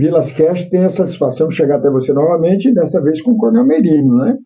Vilas Cast tem a satisfação de chegar até você novamente, dessa vez com o Coronel Merino, né?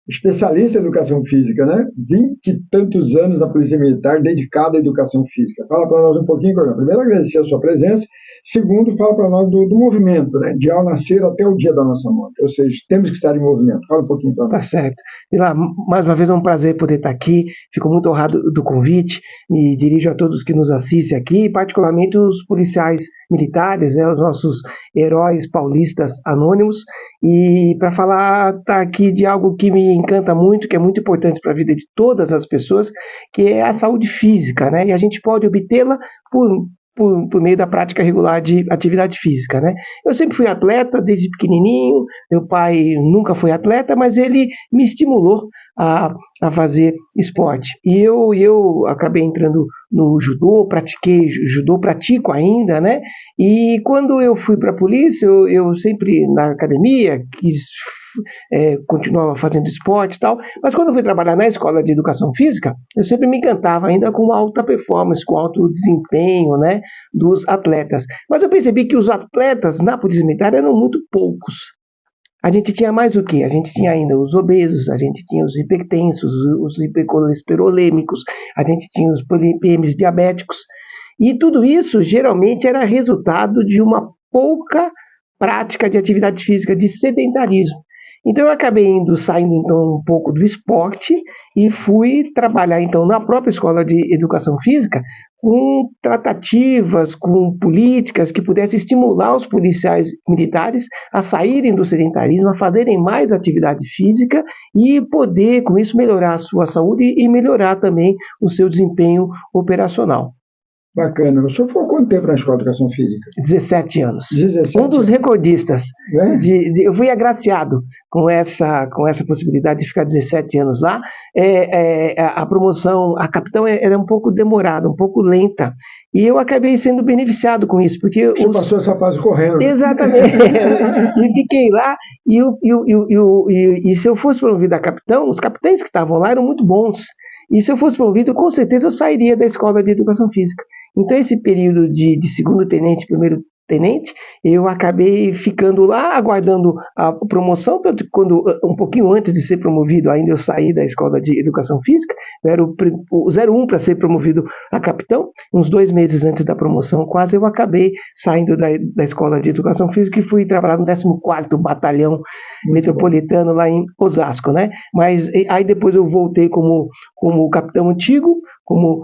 Especialista em educação física, né? 20 e tantos anos na Polícia Militar, dedicado à educação física. Fala para nós um pouquinho, Coronel. Primeiro, agradecer a sua presença. Segundo, fala para nós do movimento, né? De ao nascer até o dia da nossa morte. Ou seja, temos que estar em movimento. Fala um pouquinho para nós. Tá certo. Vila, mais uma vez é um prazer poder estar aqui. Fico muito honrado do convite. Me dirijo a todos que nos assistem aqui, particularmente os policiais militares, né? Os nossos heróis paulistas anônimos. E para falar tá aqui de algo que me encanta muito, que é muito importante para a vida de todas as pessoas, que é a saúde física, né? E a gente pode obtê-la por meio da prática regular de atividade física, né? Eu sempre fui atleta desde pequenininho, meu pai nunca foi atleta, mas ele me estimulou a fazer esporte. E eu acabei entrando no judô, pratiquei judô, pratico ainda, né? E quando eu fui para a polícia, eu sempre na academia quis continuava fazendo esporte e tal, mas quando eu fui trabalhar na escola de educação física, eu sempre me encantava ainda com alta performance, com alto desempenho, né, dos atletas. Mas eu percebi que os atletas na polícia militar eram muito poucos. A gente tinha mais o quê? A gente tinha ainda os obesos, a gente tinha os hipertensos, os hipercolesterolêmicos, a gente tinha os PMs diabéticos, e tudo isso geralmente era resultado de uma pouca prática de atividade física, de sedentarismo. Então eu acabei saindo então um pouco do esporte e fui trabalhar então na própria escola de educação física com tratativas, com políticas que pudessem estimular os policiais militares a saírem do sedentarismo, a fazerem mais atividade física e poder com isso melhorar a sua saúde e melhorar também o seu desempenho operacional. Bacana. O senhor ficou quanto tempo na escola de educação física? 17 anos. 17 um dos recordistas. É? Eu fui agraciado com essa possibilidade de ficar 17 anos lá. A promoção a capitão era um pouco demorada, um pouco lenta. E eu acabei sendo beneficiado com isso. Porque você passou essa fase correndo. Exatamente. E fiquei lá. E se eu fosse promovido a capitão, os capitães que estavam lá eram muito bons. E se eu fosse promovido, com certeza eu sairia da escola de educação física. Então, esse período de segundo tenente, primeiro tenente, eu acabei ficando lá, aguardando a promoção, tanto que quando, um pouquinho antes de ser promovido, ainda eu saí da escola de educação física, eu era o 01 para ser promovido a capitão, uns 2 meses antes da promoção, quase eu acabei saindo da escola de educação física e fui trabalhar no 14º Batalhão Metropolitano lá em Osasco, né? Mas aí depois eu voltei como capitão antigo, como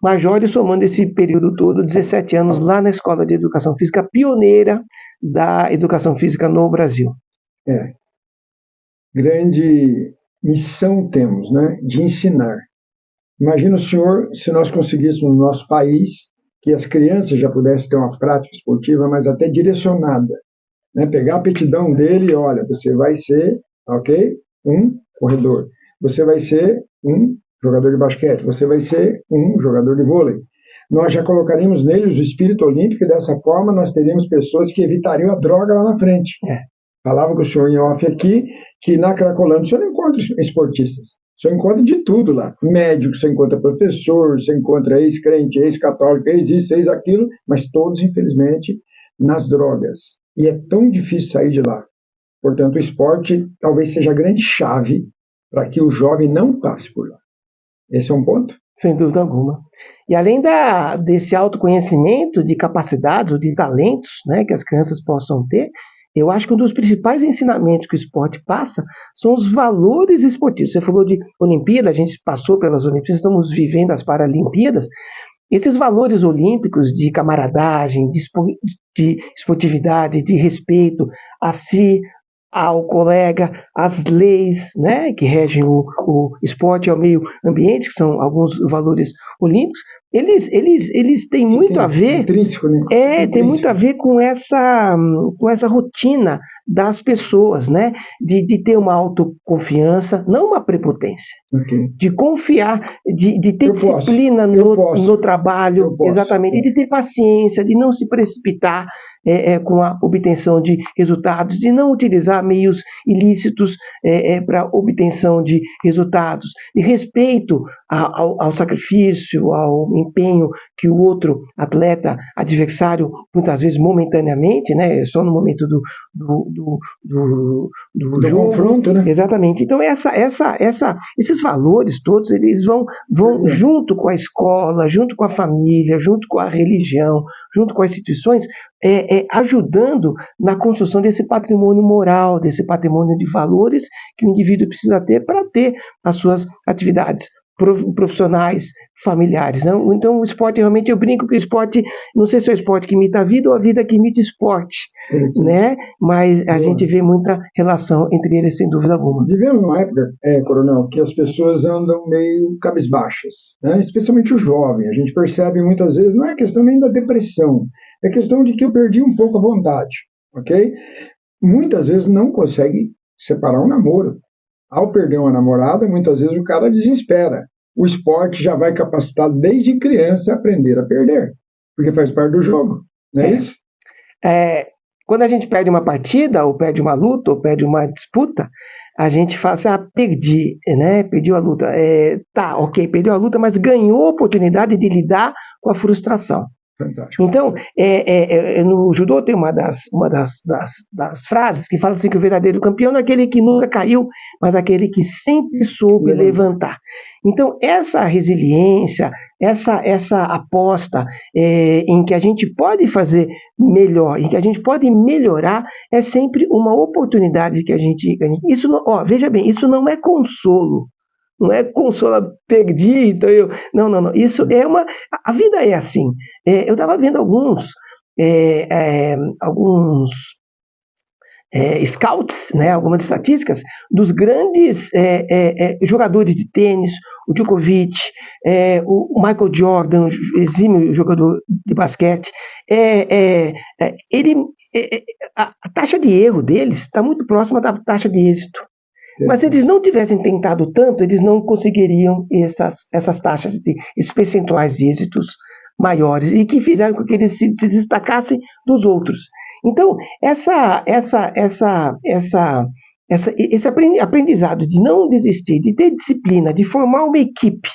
major, e somando esse período todo, 17 anos lá na Escola de Educação Física, pioneira da educação física no Brasil. Grande missão temos, né, de ensinar. Imagina o senhor, se nós conseguíssemos no nosso país, que as crianças já pudessem ter uma prática esportiva, mas até direcionada, né, pegar a aptidão dele e, olha, você vai ser, ok, um corredor, você vai ser um jogador de basquete, você vai ser um jogador de vôlei. Nós já colocaríamos neles o espírito olímpico e dessa forma nós teríamos pessoas que evitariam a droga lá na frente. Falava com o senhor em off aqui que na Cracolândia o senhor não encontra esportistas. O senhor encontra de tudo lá. Médico, você encontra professor, você encontra ex-crente, ex-católico, ex-isso, ex-aquilo, mas todos, infelizmente, nas drogas. E é tão difícil sair de lá. Portanto, o esporte talvez seja a grande chave para que o jovem não passe por lá. Esse é um ponto? Sem dúvida alguma. E além desse autoconhecimento de capacidades ou de talentos, né, que as crianças possam ter, eu acho que um dos principais ensinamentos que o esporte passa são os valores esportivos. Você falou de Olimpíada, a gente passou pelas Olimpíadas, estamos vivendo as Paralimpíadas. Esses valores olímpicos de camaradagem, de esportividade, de respeito a si, ao colega, às leis, né, que regem o esporte e ao meio ambiente, que são alguns valores olímpicos, eles têm muito a ver, intrínseco, né? Tem muito a ver com essa rotina das pessoas, né, de ter uma autoconfiança, não uma prepotência, de confiar, de ter disciplina no trabalho, exatamente, de ter paciência, de não se precipitar com a obtenção de resultados, de não utilizar meios ilícitos para obtenção de resultados, de respeito ao sacrifício, ao empenho que o outro atleta, adversário, muitas vezes momentaneamente, né, só no momento do jogo, confronto, né? Exatamente. Então esses valores todos, eles vão junto com a escola, junto com a família, junto com a religião, junto com as instituições, ajudando na construção desse patrimônio moral, desse patrimônio de valores que o indivíduo precisa ter para ter as suas atividades profissionais, familiares. Não? Então, o esporte, realmente, eu brinco que o esporte, não sei se é o esporte que imita a vida ou a vida que imita o esporte, né? Mas a gente vê muita relação entre eles, sem dúvida alguma. Vivemos numa época, Coronel, que as pessoas andam meio cabisbaixas, né? Especialmente o jovem. A gente percebe muitas vezes, não é questão nem da depressão, é questão de que eu perdi um pouco a vontade, ok? Muitas vezes não consegue separar um namoro. Ao perder uma namorada, muitas vezes o cara desespera. O esporte já vai capacitado desde criança a aprender a perder, porque faz parte do jogo, não é isso? Quando a gente perde uma partida, ou perde uma luta, ou perde uma disputa, a gente fala assim, perdi, né? Perdeu a luta. Tá, ok, perdeu a luta, mas ganhou a oportunidade de lidar com a frustração. Fantástico. Então, no judô tem uma das frases que fala assim que o verdadeiro campeão não é aquele que nunca caiu, mas aquele que sempre soube levantar. Então, essa resiliência, essa aposta em que a gente pode fazer melhor, em que a gente pode melhorar, é sempre uma oportunidade que a gente isso não, veja bem, isso não é consolo. Não é consolo, perdi, então eu... Não. Isso é a vida é assim. Eu estava vendo alguns scouts, né, algumas estatísticas dos grandes jogadores de tênis, o Djokovic, o Michael Jordan, exímio jogador de basquete. A taxa de erro deles está muito próxima da taxa de êxito. Mas se eles não tivessem tentado tanto, eles não conseguiriam essas taxas, esses percentuais de êxitos maiores, e que fizeram com que eles se destacassem dos outros. Então, esse aprendizado de não desistir, de ter disciplina, de formar uma equipe,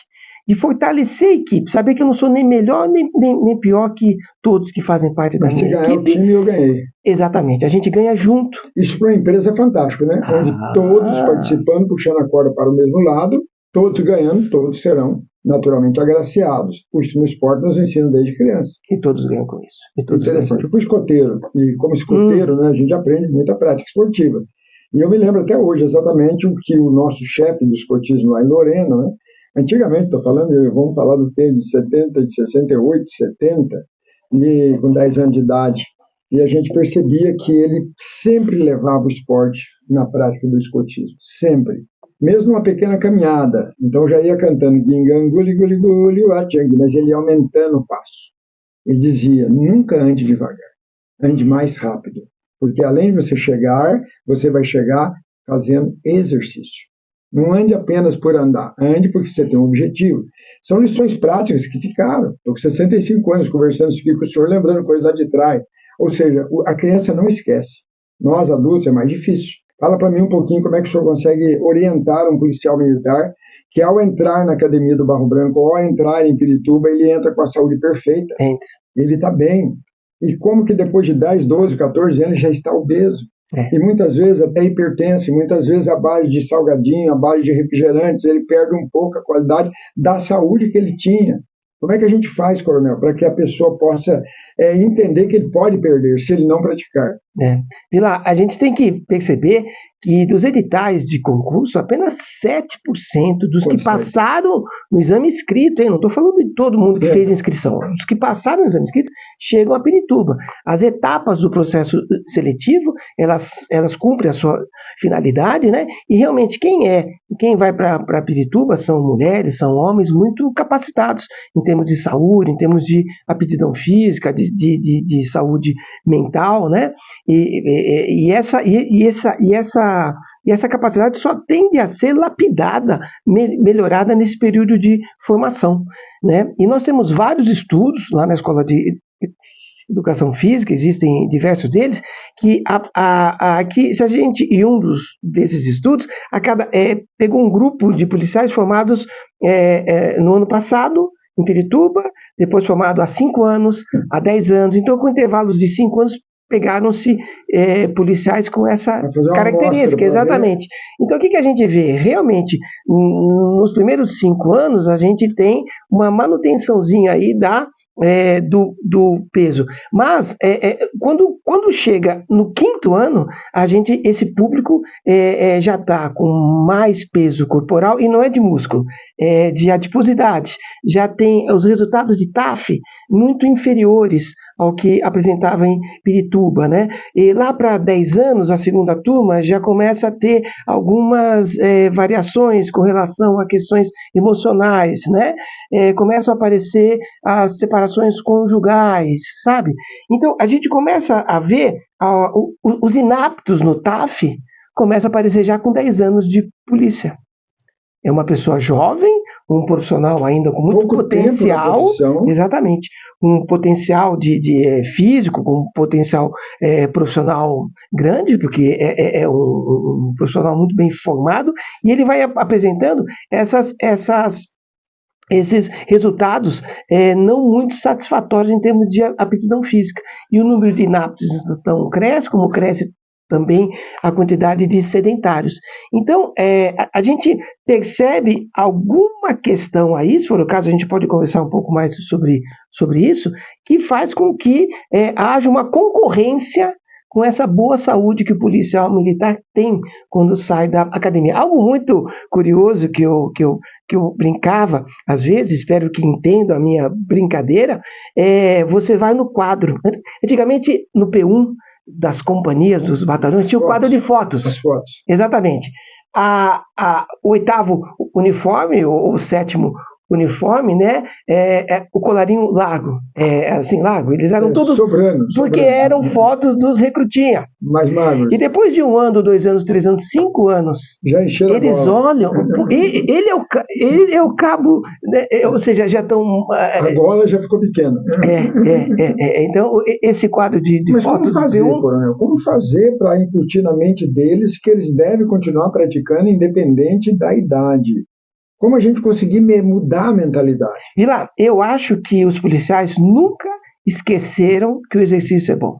de fortalecer a equipe, saber que eu não sou nem melhor nem pior que todos que fazem parte da minha equipe. O time, eu ganhei. Exatamente, a gente ganha junto. Isso para a empresa é fantástico, né? Onde todos participando, puxando a corda para o mesmo lado, todos ganhando, todos serão naturalmente agraciados. Isso no esporte nos ensina desde criança. E todos ganham com isso. Interessante. Eu fui escoteiro, e como escoteiro, né, a gente aprende muita prática esportiva. E eu me lembro até hoje exatamente o que o nosso chefe do escotismo lá em Lorena, né, antigamente, estou falando, vamos falar do tempo de 70, de 68, 70, e com 10 anos de idade, e a gente percebia que ele sempre levava o esporte na prática do escotismo, sempre. Mesmo uma pequena caminhada, então já ia cantando mas ele ia aumentando o passo. Ele dizia, nunca ande devagar, ande mais rápido, porque além de você chegar, você vai chegar fazendo exercício. Não ande apenas por andar, ande porque você tem um objetivo. São lições práticas que ficaram. Estou com 65 anos conversando isso aqui com o senhor, lembrando coisas lá de trás. Ou seja, a criança não esquece. Nós, adultos, é mais difícil. Fala para mim um pouquinho como é que o senhor consegue orientar um policial militar que, ao entrar na academia do Barro Branco, ou ao entrar em Pirituba, ele entra com a saúde perfeita. Entra. Ele está bem. E como que depois de 10, 12, 14 anos já está obeso? E muitas vezes até hipertenso, muitas vezes a base de salgadinho, a base de refrigerantes, ele perde um pouco a qualidade da saúde que ele tinha. Como é que a gente faz, coronel, para que a pessoa possa entender que ele pode perder se ele não praticar? Pilar, a gente tem que perceber que dos editais de concurso, apenas 7% dos que passaram no exame escrito, não estou falando de todo mundo que fez inscrição, os que passaram no exame escrito chegam a Pirituba. As etapas do processo seletivo, elas cumprem a sua finalidade, né? E realmente quem vai para Pirituba são mulheres, são homens muito capacitados em termos de saúde, em termos de aptidão física, de saúde mental, né? E essa capacidade só tende a ser lapidada, melhorada nesse período de formação, né? E nós temos vários estudos lá na Escola de educação física, existem diversos deles, que se a gente, em um desses estudos, pegou um grupo de policiais formados no ano passado, em Pirituba, depois formado há 5 anos, há 10 anos, então com intervalos de 5 anos, pegaram-se policiais com essa característica, exatamente. Então, o que a gente vê? Realmente, nos primeiros 5 anos, a gente tem uma manutençãozinha aí do peso. Mas, quando chega no 5º ano, esse público já está com mais peso corporal, e não é de músculo, é de adiposidade. Já tem os resultados de TAF muito inferiores ao que apresentava em Pirituba, né? E lá para 10 anos, a segunda turma já começa a ter algumas variações com relação a questões emocionais, né? Começam a aparecer as separações conjugais, sabe? Então, a gente começa a ver os inaptos no TAF, começa a aparecer já com 10 anos de polícia. É uma pessoa jovem, um profissional ainda com muito potencial, exatamente, um potencial de físico, com um potencial profissional grande, porque é um profissional muito bem formado, e ele vai apresentando esses resultados não muito satisfatórios em termos de aptidão física. E o número de inaptos então cresce, como cresce também a quantidade de sedentários. Então, a gente percebe alguma questão aí, se for o caso, a gente pode conversar um pouco mais sobre isso, que faz com que haja uma concorrência com essa boa saúde que o policial militar tem quando sai da academia. Algo muito curioso que eu brincava, às vezes, espero que entendam a minha brincadeira, você vai no quadro. Antigamente, no P1, das companhias, dos batalhões, tinha o quadro de fotos. As fotos. Exatamente. O 8º uniforme, ou o 7º uniforme, né? O colarinho largo. Assim, largo. Eles eram todos. Porque eram fotos dos recrutinhas. Mais magros. E depois de 1 ano, 2 anos, 3 anos, 5 anos, já encheram eles olham. Ele é o cabo, né? Ou seja, já estão. A gola já ficou pequena. Então, esse quadro de Mas fotos. Como fazer, coronel? Como fazer para incutir na mente deles que eles devem continuar praticando independente da idade? Como a gente conseguir mudar a mentalidade? Vila, eu acho que os policiais nunca esqueceram que o exercício é bom.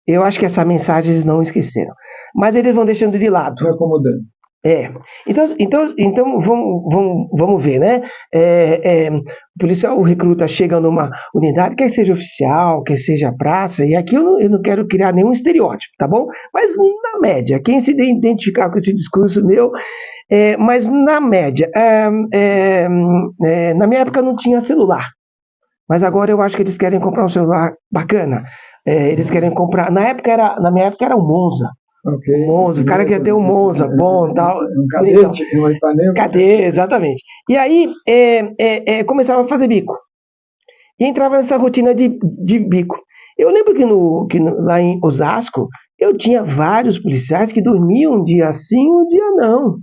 Eu acho que essa mensagem eles não esqueceram. Mas eles vão deixando de lado. Vai acomodando. Então vamos ver, né? O policial, o recruta chega numa unidade, quer seja oficial, quer seja praça, e aqui eu não quero criar nenhum estereótipo, tá bom? Mas na média, quem se identificar com esse discurso meu, mas na média, na minha época não tinha celular, mas agora eu acho que eles querem comprar um celular bacana. Eles querem comprar, na minha época era um Monza. Okay. Monza, o cara quer ter um Monza bom, tal. Um cadete, um Ipanema. Cadê, exatamente. E aí começava a fazer bico. E entrava nessa rotina de bico. Eu lembro que lá em Osasco, eu tinha vários policiais que dormiam um dia sim, um dia não,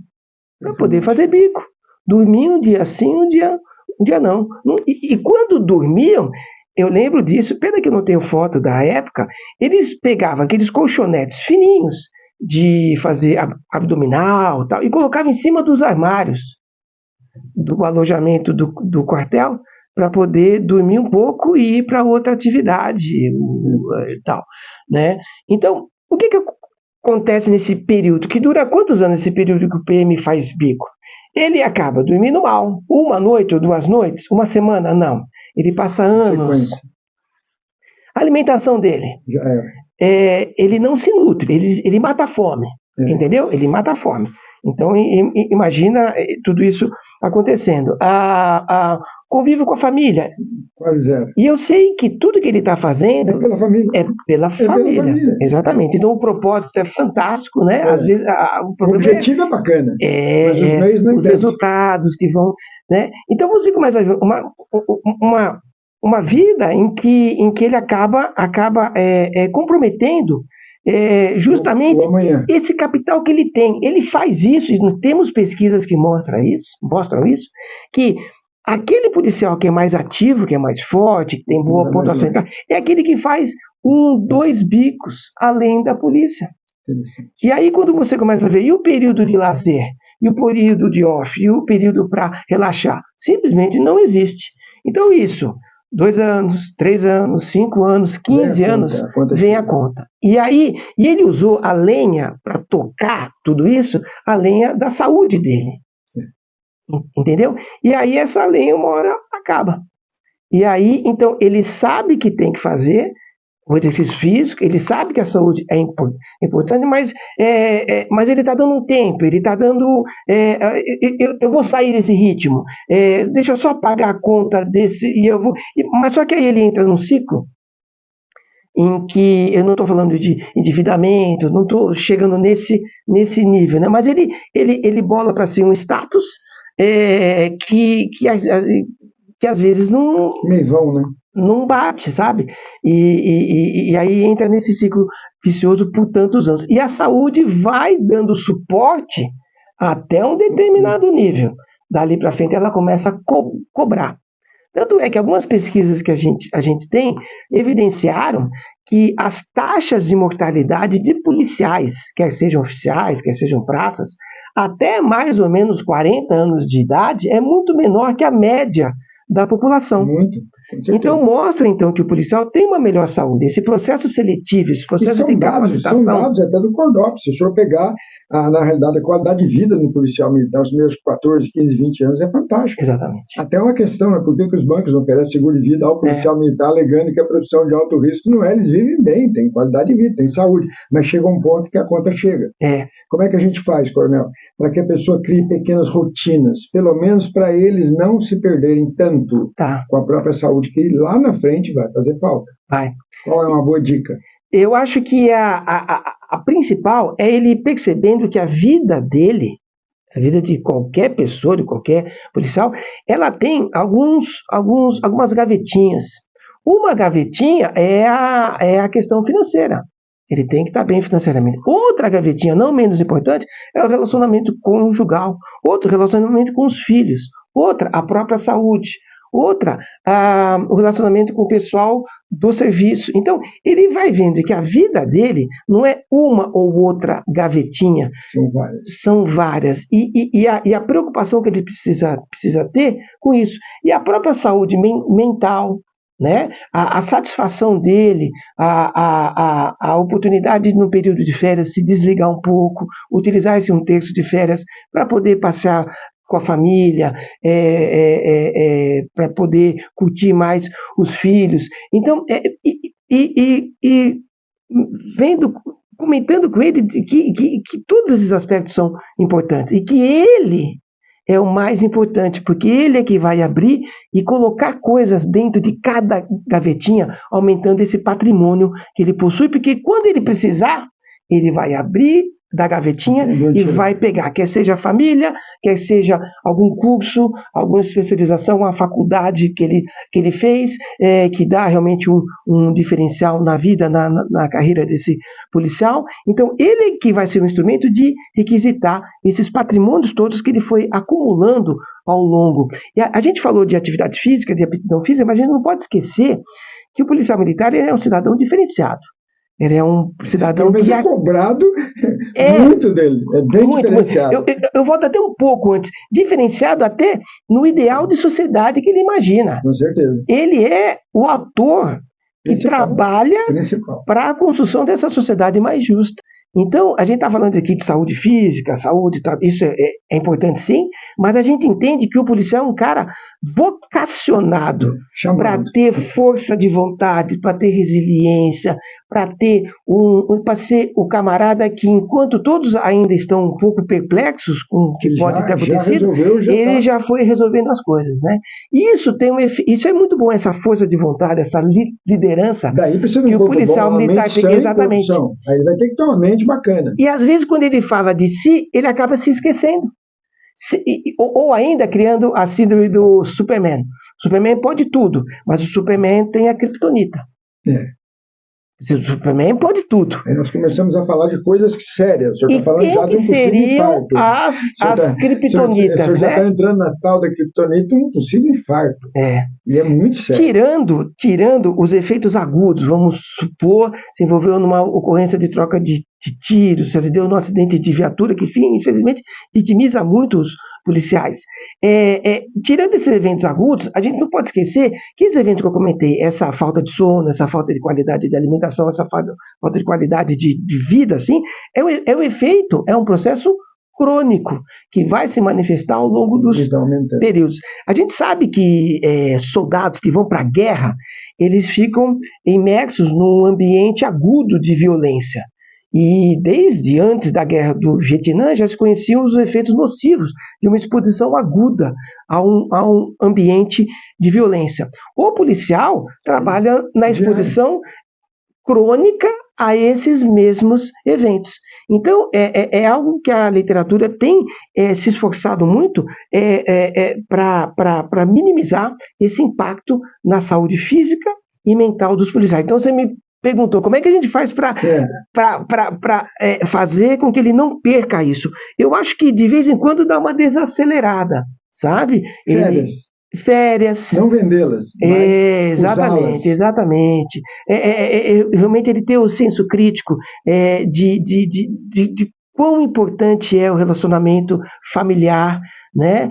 para poder fazer bico. Dormiam um dia sim, um dia não. E quando dormiam, eu lembro disso, pena que eu não tenho foto da época, eles pegavam aqueles colchonetes fininhos de fazer abdominal tal, e colocavam em cima dos armários do alojamento do quartel para poder dormir um pouco e ir para outra atividade e tal, né? Então, o que acontece nesse período? Que dura quantos anos esse período que o PM faz bico? Ele acaba dormindo mal, 1 noite ou 2 noites, 1 semana, não. Ele passa anos. A alimentação dele, ele não se nutre, ele mata a fome, entendeu? Ele mata a fome. Então, imagina tudo isso acontecendo. Convívio com a família. Quase zero. E eu sei que tudo que ele está fazendo é pela família. Pela família. Exatamente. Então, o propósito é fantástico, né? Às vezes, o objetivo é bacana. Mas os meios não os resultados que vão, né? Então, você começa a ver uma vida em que ele acaba comprometendo justamente esse capital que ele tem. Ele faz isso, e nós temos pesquisas que mostram isso, que aquele policial que é mais ativo, que é mais forte, que tem boa pontuação, é aquele que faz 1, 2 bicos além da polícia. E aí, quando você começa a ver, e o período de lazer, e o período de off, e o período para relaxar, simplesmente não existe. Então, isso, 2 anos, 3 anos, 5 anos, 15 anos, vem a conta. E aí, ele usou a lenha para tocar tudo isso, a lenha da saúde dele. Entendeu? E aí, essa lenha, uma hora, acaba. E aí, então, ele sabe que tem que fazer o exercício físico, ele sabe que a saúde é importante, mas ele está dando um tempo, ele está dando. Eu vou sair desse ritmo, deixa eu só pagar a conta desse, e eu vou. Mas só que aí ele entra num ciclo em que eu não estou falando de endividamento, não estou chegando nesse nível, né? Mas ele bola para si um status que às vezes não. Meio vão, né? Não bate, sabe? E aí entra nesse ciclo vicioso por tantos anos. E a saúde vai dando suporte até um determinado nível. Dali para frente ela começa a cobrar. Tanto é que algumas pesquisas que a gente tem evidenciaram que as taxas de mortalidade de policiais, quer sejam oficiais, quer sejam praças, até mais ou menos 40 anos de idade, é muito menor que a média da população. Muito. Então mostra então que o policial tem uma melhor saúde. Esse processo seletivo, esse processo de capacitação. São dados até do CORDOP. Se o senhor pegar, na realidade, a qualidade de vida no policial militar, os primeiros 14, 15, 20 anos, é fantástico. Exatamente. Até uma questão, né? Por que os bancos não oferecem seguro de vida ao policial militar, alegando que a profissão de alto risco não é? Eles vivem bem, têm qualidade de vida, têm saúde, mas chega um ponto que a conta chega. Como é que a gente faz, Coronel? Para que a pessoa crie pequenas rotinas, pelo menos para eles não se perderem tanto com a própria saúde, que lá na frente vai fazer falta. Qual é uma boa dica? Eu acho que a principal é ele percebendo que a vida dele, a vida de qualquer pessoa, de qualquer policial, ela tem algumas gavetinhas. Uma gavetinha é a questão financeira. Ele tem que estar bem financeiramente. Outra gavetinha, não menos importante, é o relacionamento conjugal. Outro, relacionamento com os filhos. Outra, a própria saúde. Outra, o relacionamento com o pessoal do serviço. Então, ele vai vendo que a vida dele não é uma ou outra gavetinha. São várias. E a preocupação que ele precisa ter com isso. E a própria saúde mental, né? A satisfação dele, a oportunidade no período de férias se desligar um pouco, utilizar esse 1/3 de férias para poder passear com a família, para poder curtir mais os filhos. Então, comentando com ele que todos esses aspectos são importantes e que ele é o mais importante, porque ele é que vai abrir e colocar coisas dentro de cada gavetinha, aumentando esse patrimônio que ele possui, porque quando ele precisar, ele vai abrir da gavetinha e vai pegar, quer seja a família, quer seja algum curso, alguma especialização, uma faculdade que ele fez, que dá realmente um diferencial na vida, na carreira desse policial. Então, ele que vai ser um instrumento de requisitar esses patrimônios todos que ele foi acumulando ao longo. E a gente falou de atividade física, de aptidão física, mas a gente não pode esquecer que o policial militar é um cidadão diferenciado. Ele é um cidadão que é cobrado muito dele, é bem muito, diferenciado. Eu volto até um pouco antes, diferenciado até no ideal de sociedade que ele imagina. Com certeza. Ele é o ator que trabalha para a construção dessa sociedade mais justa. Então, a gente está falando aqui de saúde física, isso é importante sim, mas a gente entende que o policial é um cara vocacionado para ter força de vontade, para ter resiliência, para ser o camarada que, enquanto todos ainda estão um pouco perplexos com o que pode ter acontecido, ele já foi resolvendo as coisas, né? Isso é muito bom, essa força de vontade, essa liderança. Daí precisa que o policial militar tem. Exatamente. Aí ele vai ter que ter uma mente bacana. E às vezes, quando ele fala de si, ele acaba se esquecendo. Ou ainda criando a síndrome do Superman. O Superman pode tudo, mas o Superman tem a criptonita. Superman pode tudo. Aí nós começamos a falar de coisas sérias. O senhor está falando já de um possível seriam infarto. as criptonitas, o senhor já né? está entrando na tal da criptonita, um possível infarto. E é muito sério. Tirando os efeitos agudos, vamos supor, se envolveu numa ocorrência de troca de tiros, se deu num acidente de viatura, que, enfim, infelizmente, vitimiza muitos policiais. Tirando esses eventos agudos, a gente não pode esquecer que esses eventos que eu comentei, essa falta de sono, essa falta de qualidade de alimentação, essa falta de qualidade de vida, assim, é o efeito, é um processo crônico, que vai se manifestar ao longo dos períodos. A gente sabe que soldados que vão para a guerra, eles ficam imersos num ambiente agudo de violência. E desde antes da guerra do Vietnã já se conheciam os efeitos nocivos de uma exposição aguda a um ambiente de violência. O policial trabalha na exposição crônica a esses mesmos eventos. Então, é algo que a literatura tem se esforçado muito para minimizar esse impacto na saúde física e mental dos policiais. Então, você me perguntou como é que a gente faz para fazer com que ele não perca isso. Eu acho que de vez em quando dá uma desacelerada, sabe? Férias. Não vendê-las. Exatamente. Realmente ele ter o senso crítico de quão importante é o relacionamento familiar, né?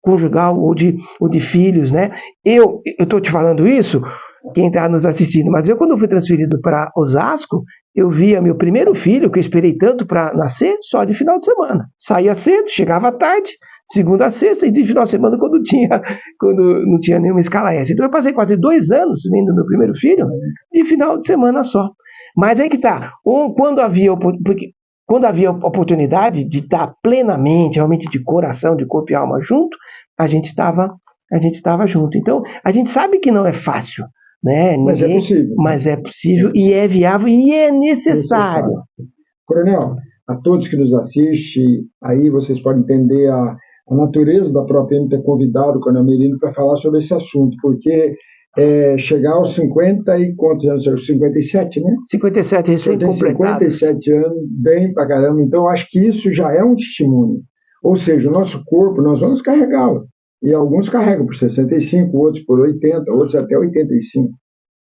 Conjugal ou de filhos, né? Eu estou te falando isso, quem está nos assistindo, mas quando eu fui transferido para Osasco, eu via meu primeiro filho, que eu esperei tanto para nascer, só de final de semana. Saía cedo, chegava à tarde, segunda a sexta, e de final de semana quando não tinha nenhuma escala S. Então eu passei quase 2 anos vendo meu primeiro filho de final de semana só. Mas aí que está, quando havia oportunidade de estar plenamente, realmente de coração, de corpo e alma junto, a gente estava junto. Então, a gente sabe que não é fácil, né? Mas é possível e é viável e é necessário. Coronel, a todos que nos assistem, aí vocês podem entender a natureza da própria ter convidado o Coronel Merino para falar sobre esse assunto, porque chegar aos 50 e quantos anos? 57, né? 57, recém-completados. 57 anos, bem pra caramba. Então, acho que isso já é um testemunho. Ou seja, o nosso corpo, nós vamos carregá-lo. E alguns carregam por 65, outros por 80, outros até 85.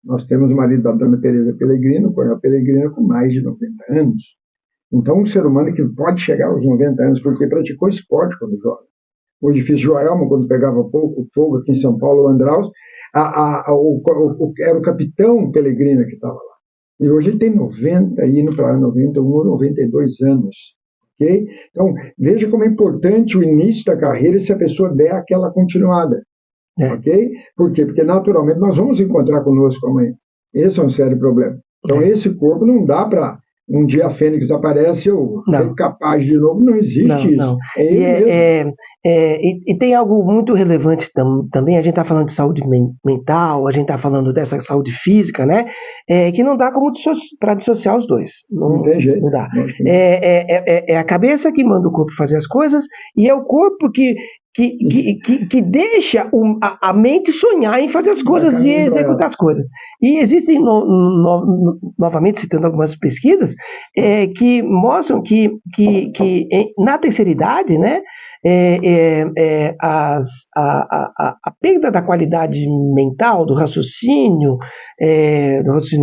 Nós temos o marido da dona Tereza Pellegrino, o Coronel Pellegrino, com mais de 90 anos. Então, um ser humano que pode chegar aos 90 anos, porque praticou esporte quando jovem. O edifício Joelma, quando pegava pouco fogo aqui em São Paulo, o Andraus, era o capitão Pellegrino que estava lá. E hoje ele tem 90, indo para 91 ou 92 anos. Okay? Então, veja como é importante o início da carreira se a pessoa der aquela continuada. Ok? Por quê? Porque naturalmente nós vamos encontrar conosco amanhã. Esse é um sério problema. Então, esse corpo não dá para um dia a Fênix aparece, eu sou capaz de novo, não existe isso. E tem algo muito relevante também, a gente está falando de saúde mental, a gente está falando dessa saúde física, né? Que não dá como para dissociar os dois. Não tem jeito. Não dá. É a cabeça que manda o corpo fazer as coisas e é o corpo que deixa a mente sonhar em fazer as coisas e executar as coisas. E existem, novamente citando algumas pesquisas, que mostram que na terceira idade, né, a perda da qualidade mental, do raciocínio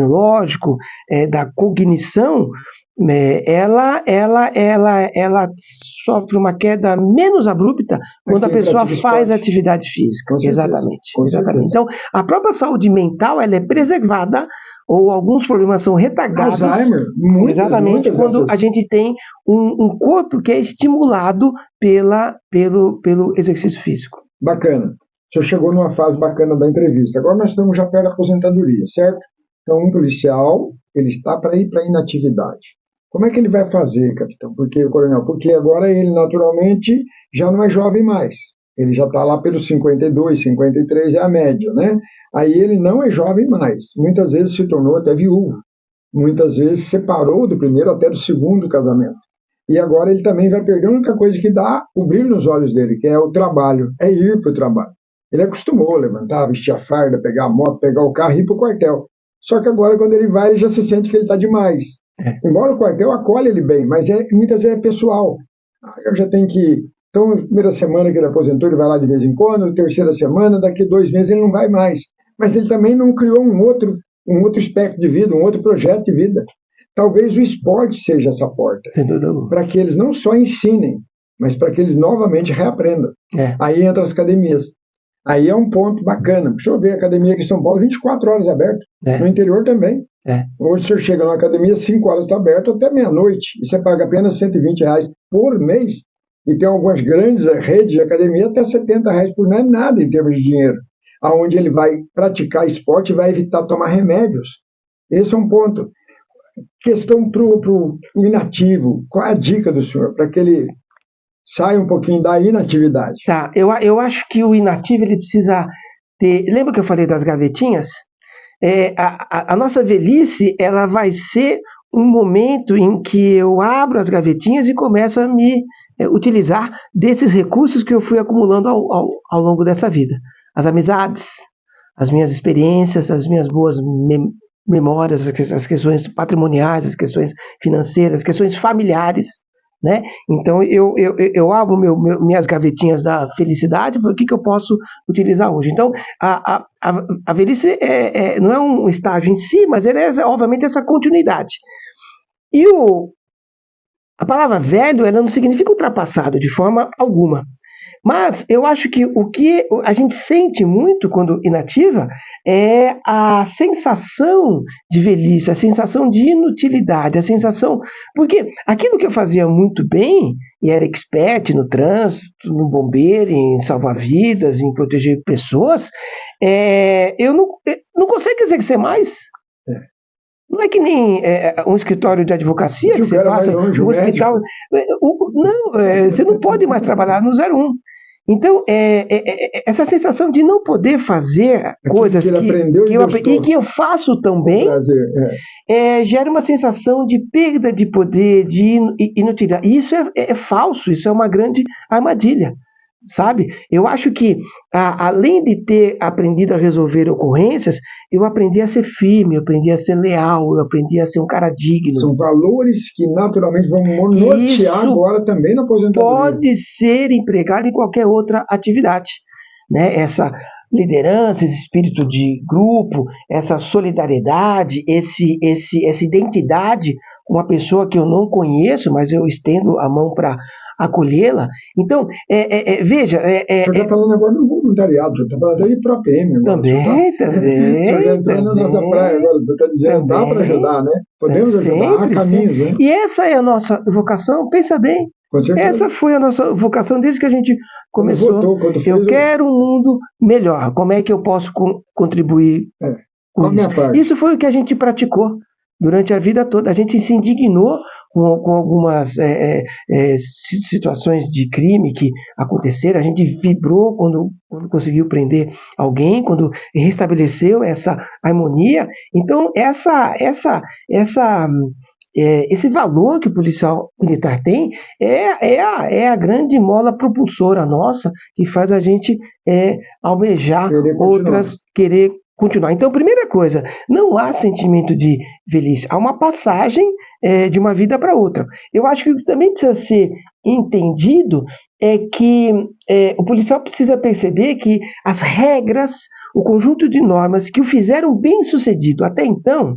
lógico, da cognição, ela sofre uma queda menos abrupta quando a pessoa faz atividade física. Exatamente. Então, a própria saúde mental ela é preservada, ou alguns problemas são retardados. Alzheimer, exatamente, quando a gente tem um corpo que é estimulado pelo exercício físico. Bacana. O senhor chegou numa fase bacana da entrevista. Agora nós estamos já perto da aposentadoria, certo? Então, um policial, ele está para ir para a inatividade. Como é que ele vai fazer, capitão? Coronel? Porque agora ele, naturalmente, já não é jovem mais. Ele já está lá pelos 52, 53, é a média, né? Aí ele não é jovem mais. Muitas vezes se tornou até viúvo. Muitas vezes separou do primeiro até do segundo casamento. E agora ele também vai perder a única coisa que dá o brilho nos olhos dele, que é o trabalho, é ir para o trabalho. Ele acostumou a levantar, vestir a farda, pegar a moto, pegar o carro e ir para o quartel. Só que agora, quando ele vai, ele já se sente que ele está demais. Embora o quartel acolhe ele bem, mas muitas vezes é pessoal. Eu já tenho que... Então, na primeira semana que ele aposentou, ele vai lá de vez em quando, na terceira semana, daqui 2 meses ele não vai mais. Mas ele também não criou um outro espectro de vida, um outro projeto de vida. Talvez o esporte seja essa porta, para que eles não só ensinem, mas para que eles novamente reaprendam. Aí entra as academias. Aí é um ponto bacana. Deixa eu ver, a academia aqui em São Paulo, 24 horas aberto. No interior também. Hoje você chega na academia, 5 horas está aberto até meia-noite. E você paga apenas R$120 por mês. E tem algumas grandes redes de academia até R$70 por mês. Não é nada em termos de dinheiro. Onde ele vai praticar esporte e vai evitar tomar remédios. Esse é um ponto. Questão para o inativo. Qual é a dica do senhor para que ele saia um pouquinho da inatividade? Tá, eu acho que o inativo ele precisa ter... Lembra que eu falei das gavetinhas? A nossa velhice ela vai ser um momento em que eu abro as gavetinhas e começo a me utilizar desses recursos que eu fui acumulando ao longo dessa vida. As amizades, as minhas experiências, as minhas boas memórias, as questões patrimoniais, as questões financeiras, as questões familiares, né? Então eu abro minhas gavetinhas da felicidade, porque que eu posso utilizar hoje. Então a velhice não é um estágio em si, mas ele é obviamente essa continuidade. E a palavra velho ela não significa ultrapassado de forma alguma. Mas eu acho que o que a gente sente muito quando inativa é a sensação de velhice, a sensação de inutilidade, a sensação... Porque aquilo que eu fazia muito bem, e era expert no trânsito, no bombeiro, em salvar vidas, em proteger pessoas, eu não consigo exercer mais. Não é que nem um escritório de advocacia que você passa no hospital. Você não pode mais trabalhar no 01. Então, essa sensação de não poder fazer coisas que eu faço tão bem, gera uma sensação de perda de poder, de inutilidade. E isso é falso, isso é uma grande armadilha. Sabe? Eu acho que, além de ter aprendido a resolver ocorrências, eu aprendi a ser firme, eu aprendi a ser leal, eu aprendi a ser um cara digno. São valores que naturalmente vão nortear agora também na aposentadoria. Pode ser empregado em qualquer outra atividade, né? Essa liderança, esse espírito de grupo, essa solidariedade, essa identidade com uma pessoa que eu não conheço, mas eu estendo a mão para acolhê-la. Então, veja... Você está falando agora do voluntariado, você está falando de ProPM. Também. Você está entrando na nossa praia agora, você está dizendo, dá para ajudar, né? Podemos ajudar, há caminhos, né? E essa é a nossa vocação, pensa bem. Essa foi a nossa vocação desde que a gente começou. Eu quero um mundo melhor. Como é que eu posso contribuir com isso? Isso foi o que a gente praticou durante a vida toda. A gente se indignou com algumas situações de crime que aconteceram. A gente vibrou quando conseguiu prender alguém, quando restabeleceu essa harmonia. Então, esse valor que o policial militar tem é a grande mola propulsora nossa que faz a gente almejar querer continuar. Então, primeira coisa, não há sentimento de velhice, há uma passagem de uma vida para outra. Eu acho que o que também precisa ser entendido é que o policial precisa perceber que as regras, o conjunto de normas que o fizeram bem-sucedido até então,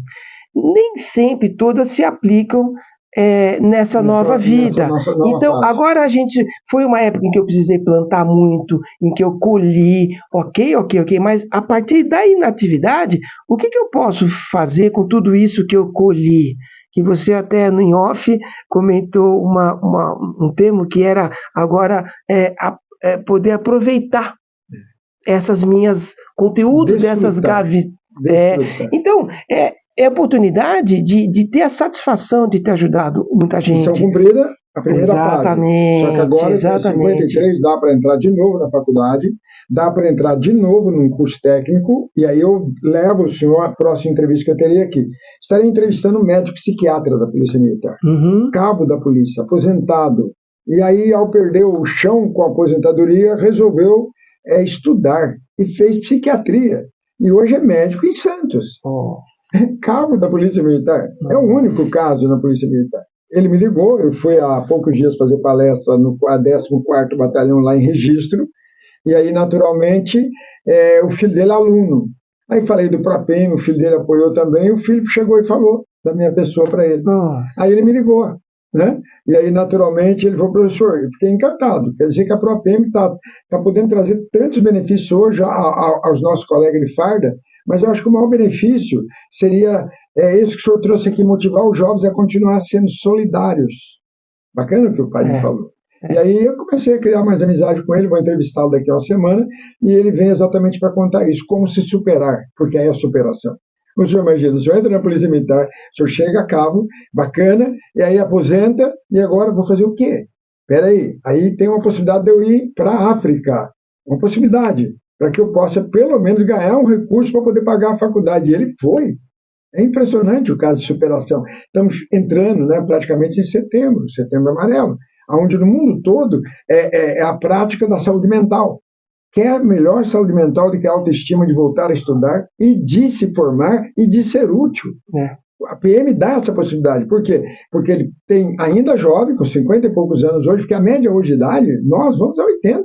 nem sempre todas se aplicam nessa nova vida. Então, agora foi uma época em que eu precisei plantar muito, em que eu colhi, ok, mas a partir da inatividade, o que eu posso fazer com tudo isso que eu colhi? Que você até no off comentou um termo que era agora poder aproveitar essas minhas conteúdos, dessas gavetas. Então, é a oportunidade de ter a satisfação de ter ajudado muita gente. Missão cumprida, a primeira fase. Só que agora, em 53, dá para entrar de novo na faculdade, dá para entrar de novo num curso técnico, e aí eu levo o senhor à próxima entrevista que eu teria aqui. Estarei entrevistando um médico psiquiatra da Polícia Militar, cabo da polícia, aposentado. E aí, ao perder o chão com a aposentadoria, resolveu estudar e fez psiquiatria. e hoje é médico em Santos. Cabo da Polícia Militar. É o único caso na Polícia Militar. Ele me ligou, eu fui há poucos dias fazer palestra no 14º Batalhão lá em Registro, e aí, naturalmente, o filho dele é aluno. Aí falei do PROAPEM, o filho dele apoiou também, e o filho chegou e falou da minha pessoa para ele. Aí ele me ligou, né? E aí, naturalmente, ele falou: professor, eu fiquei encantado. Quer dizer que a PROAPEM está podendo trazer tantos benefícios hoje aos nossos colegas de farda, mas eu acho que o maior benefício seria esse que o senhor trouxe aqui, motivar os jovens a continuar sendo solidários. Bacana o que o pai me falou. E aí eu comecei a criar mais amizade com ele, vou entrevistá-lo daqui a uma semana, e ele vem exatamente para contar isso, como se superar, porque é a superação. O senhor imagina, o senhor entra na Polícia Militar, o senhor chega a cabo, bacana, e aí aposenta, e agora vou fazer o quê? Espera aí tem uma possibilidade de eu ir para a África, uma possibilidade, para que eu possa pelo menos ganhar um recurso para poder pagar a faculdade. E ele foi. É impressionante o caso de superação. Estamos entrando, né, praticamente em setembro amarelo, onde no mundo todo é a prática da saúde mental. Quer melhor saúde mental do que a autoestima de voltar a estudar e de se formar e de ser útil. A PM dá essa possibilidade. Por quê? Porque ele tem ainda jovem, com 50 e poucos anos hoje, porque a média hoje de idade, nós vamos a 80.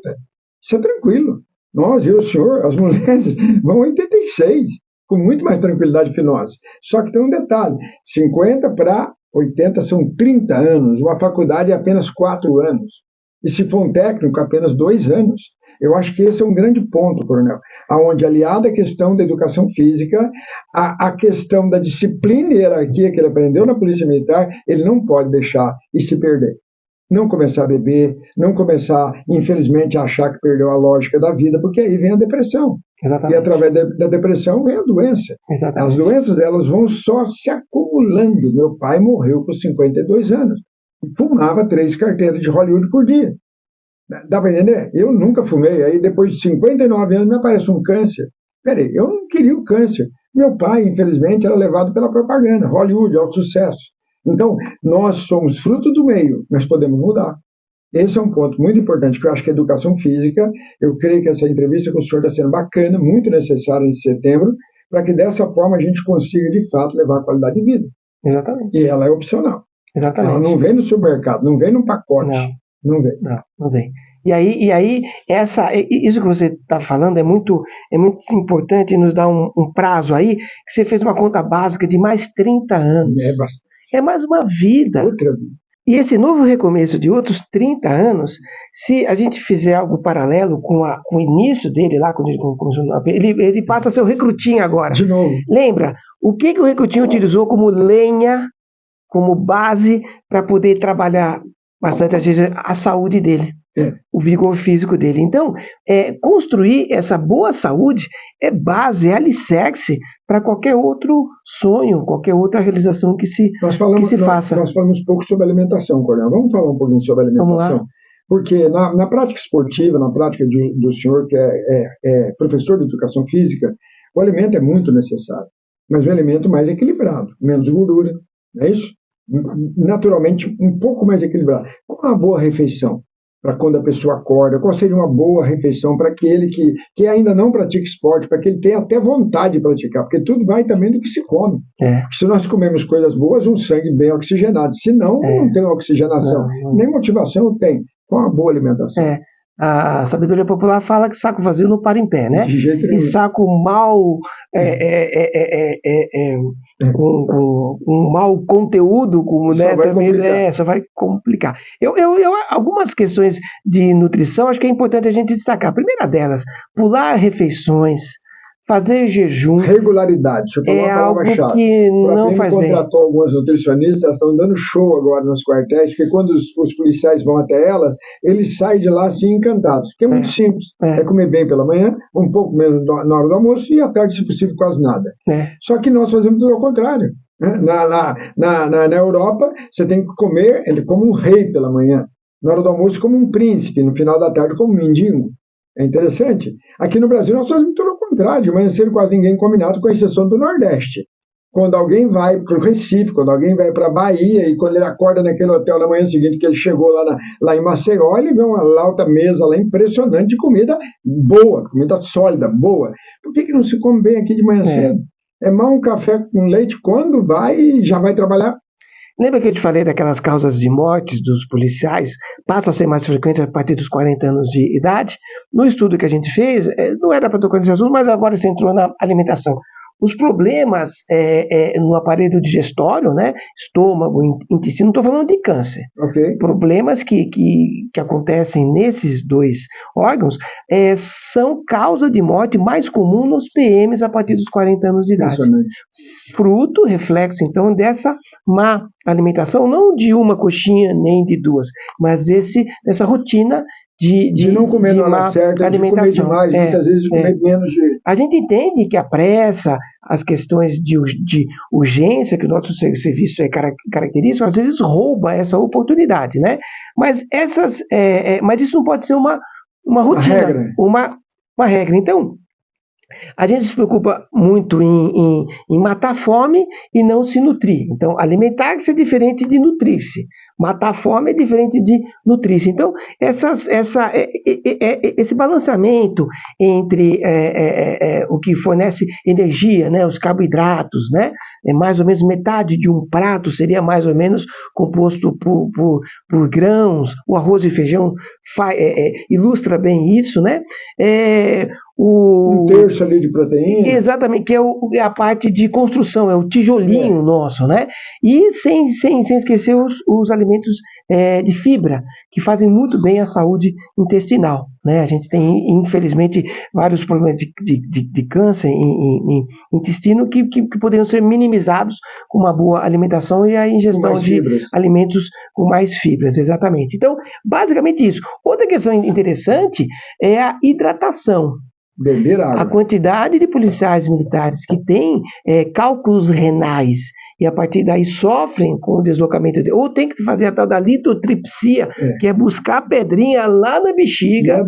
Isso é tranquilo. Nós, eu, o senhor, as mulheres vão a 86, com muito mais tranquilidade que nós. Só que tem um detalhe, 50 para 80 são 30 anos, uma faculdade é apenas 4 anos. E se for um técnico, apenas 2 anos. Eu acho que esse é um grande ponto, coronel, onde, aliado à questão da educação física, a questão da disciplina e hierarquia que ele aprendeu na Polícia Militar, ele não pode deixar e se perder. Não começar a beber, não começar, infelizmente, a achar que perdeu a lógica da vida, porque aí vem a depressão. Exatamente. E através da depressão vem a doença. Exatamente. As doenças, elas vão só se acumulando. Meu pai morreu com 52 anos. Fumava 3 carteiras de Hollywood por dia. Dá para entender? Eu nunca fumei. Aí depois de 59 anos me aparece um câncer. Peraí, eu não queria o câncer. Meu pai, infelizmente, era levado pela propaganda. Hollywood, alto sucesso. Então, nós somos fruto do meio, mas podemos mudar. Esse é um ponto muito importante, que eu acho que a educação física, eu creio que essa entrevista com o senhor está sendo bacana, muito necessária em setembro, para que dessa forma a gente consiga, de fato, levar a qualidade de vida. Exatamente. E ela é opcional. Exatamente. Ela não vem no supermercado, não vem num pacote. Não vem. Não vem. E aí isso que você está falando é muito importante, nos dá um prazo aí, que você fez uma conta básica de mais 30 anos. É bastante. É mais uma vida. Outra vida. E esse novo recomeço de outros 30 anos, se a gente fizer algo paralelo com o início dele lá, quando ele passa a ser o recrutinho agora. De novo. Lembra, o que o recrutinho utilizou como lenha, como base, para poder trabalhar bastante a saúde dele, o vigor físico dele. Então, construir essa boa saúde é base, é alicerce para qualquer outro sonho, qualquer outra realização que se faça. Nós falamos um pouco sobre alimentação, Coronel. Vamos falar um pouquinho sobre alimentação? Vamos lá. Porque na prática esportiva, na prática do senhor que é professor de educação física, o alimento é muito necessário, mas um alimento mais equilibrado, menos gordura, não é isso? Naturalmente um pouco mais equilibrado. Qual é uma boa refeição para quando a pessoa acorda? Qual seria uma boa refeição para aquele que ainda não pratica esporte, para que ele tenha até vontade de praticar? Porque tudo vai também do que se come. Porque se nós comemos coisas boas, um sangue bem oxigenado. Se não, não tem oxigenação. Não. Nem motivação tem. Qual uma boa alimentação? A sabedoria popular fala que saco vazio não para em pé, né? De jeito nenhum. E saco mal com um mau conteúdo, como também só vai complicar. Algumas questões de nutrição acho que é importante a gente destacar. A primeira delas, pular refeições, fazer jejum. Regularidade, deixa eu falar uma palavra-chave. Que não faz bem. Contratou algumas nutricionistas, elas estão dando show agora nos quartéis, porque quando os policiais vão até elas, eles saem de lá assim encantados. Que é muito simples. É comer bem pela manhã, um pouco menos na hora do almoço e à tarde, se possível, quase nada. Só que nós fazemos tudo ao contrário. Na Europa, você tem que comer como um rei pela manhã. Na hora do almoço, como um príncipe. No final da tarde, como um mendigo. É interessante. Aqui no Brasil, nós fazemos tudo ao contrário. De manhã cedo, quase ninguém come nada, com exceção do Nordeste, quando alguém vai para o Recife, quando alguém vai para a Bahia, e quando ele acorda naquele hotel na manhã seguinte, que ele chegou lá em Maceió, ele vê uma alta mesa lá impressionante de comida boa, comida sólida, boa. Por que não se come bem aqui de manhã cedo? É mal um café com leite quando vai e já vai trabalhar. Lembra que eu te falei daquelas causas de mortes dos policiais passam a ser mais frequentes a partir dos 40 anos de idade? No estudo que a gente fez, não era para tocar nesse assunto, mas agora você entrou na alimentação. Os problemas no aparelho digestório, né, estômago, intestino, não estou falando de câncer. Okay. Problemas que acontecem nesses dois órgãos são causa de morte mais comum nos PMs a partir dos 40 anos de idade. Fruto, reflexo, então, dessa má alimentação, não de uma coxinha nem de duas, mas dessa rotina de não comer de na hora má certa, alimentação. De comer demais, muitas vezes comer menos de... A gente entende que a pressa, as questões de urgência que o nosso serviço é característico, às vezes rouba essa oportunidade, né? Mas mas isso não pode ser uma rotina, uma regra. Então, a gente se preocupa muito em matar a fome e não se nutrir. Então, alimentar-se é diferente de nutrir-se. Matar a fome é diferente de nutrir-se. Então, esse balanceamento entre o que fornece energia, né, os carboidratos, né, mais ou menos metade de um prato seria mais ou menos composto por grãos. O arroz e feijão ilustra bem isso, né? Um terço ali de proteína. Exatamente, que é a parte de construção, é o tijolinho nosso, né? E sem esquecer os alimentos de fibra, que fazem muito bem à saúde intestinal, né? A gente tem, infelizmente, vários problemas de câncer em intestino que poderiam ser minimizados com uma boa alimentação e a ingestão de alimentos com mais fibras, exatamente. Então, basicamente isso. Outra questão interessante é a hidratação. Beber água. A quantidade de policiais militares que têm cálculos renais e a partir daí sofrem com o deslocamento, ou tem que fazer a tal da litotripsia, que é buscar pedrinha lá na bexiga,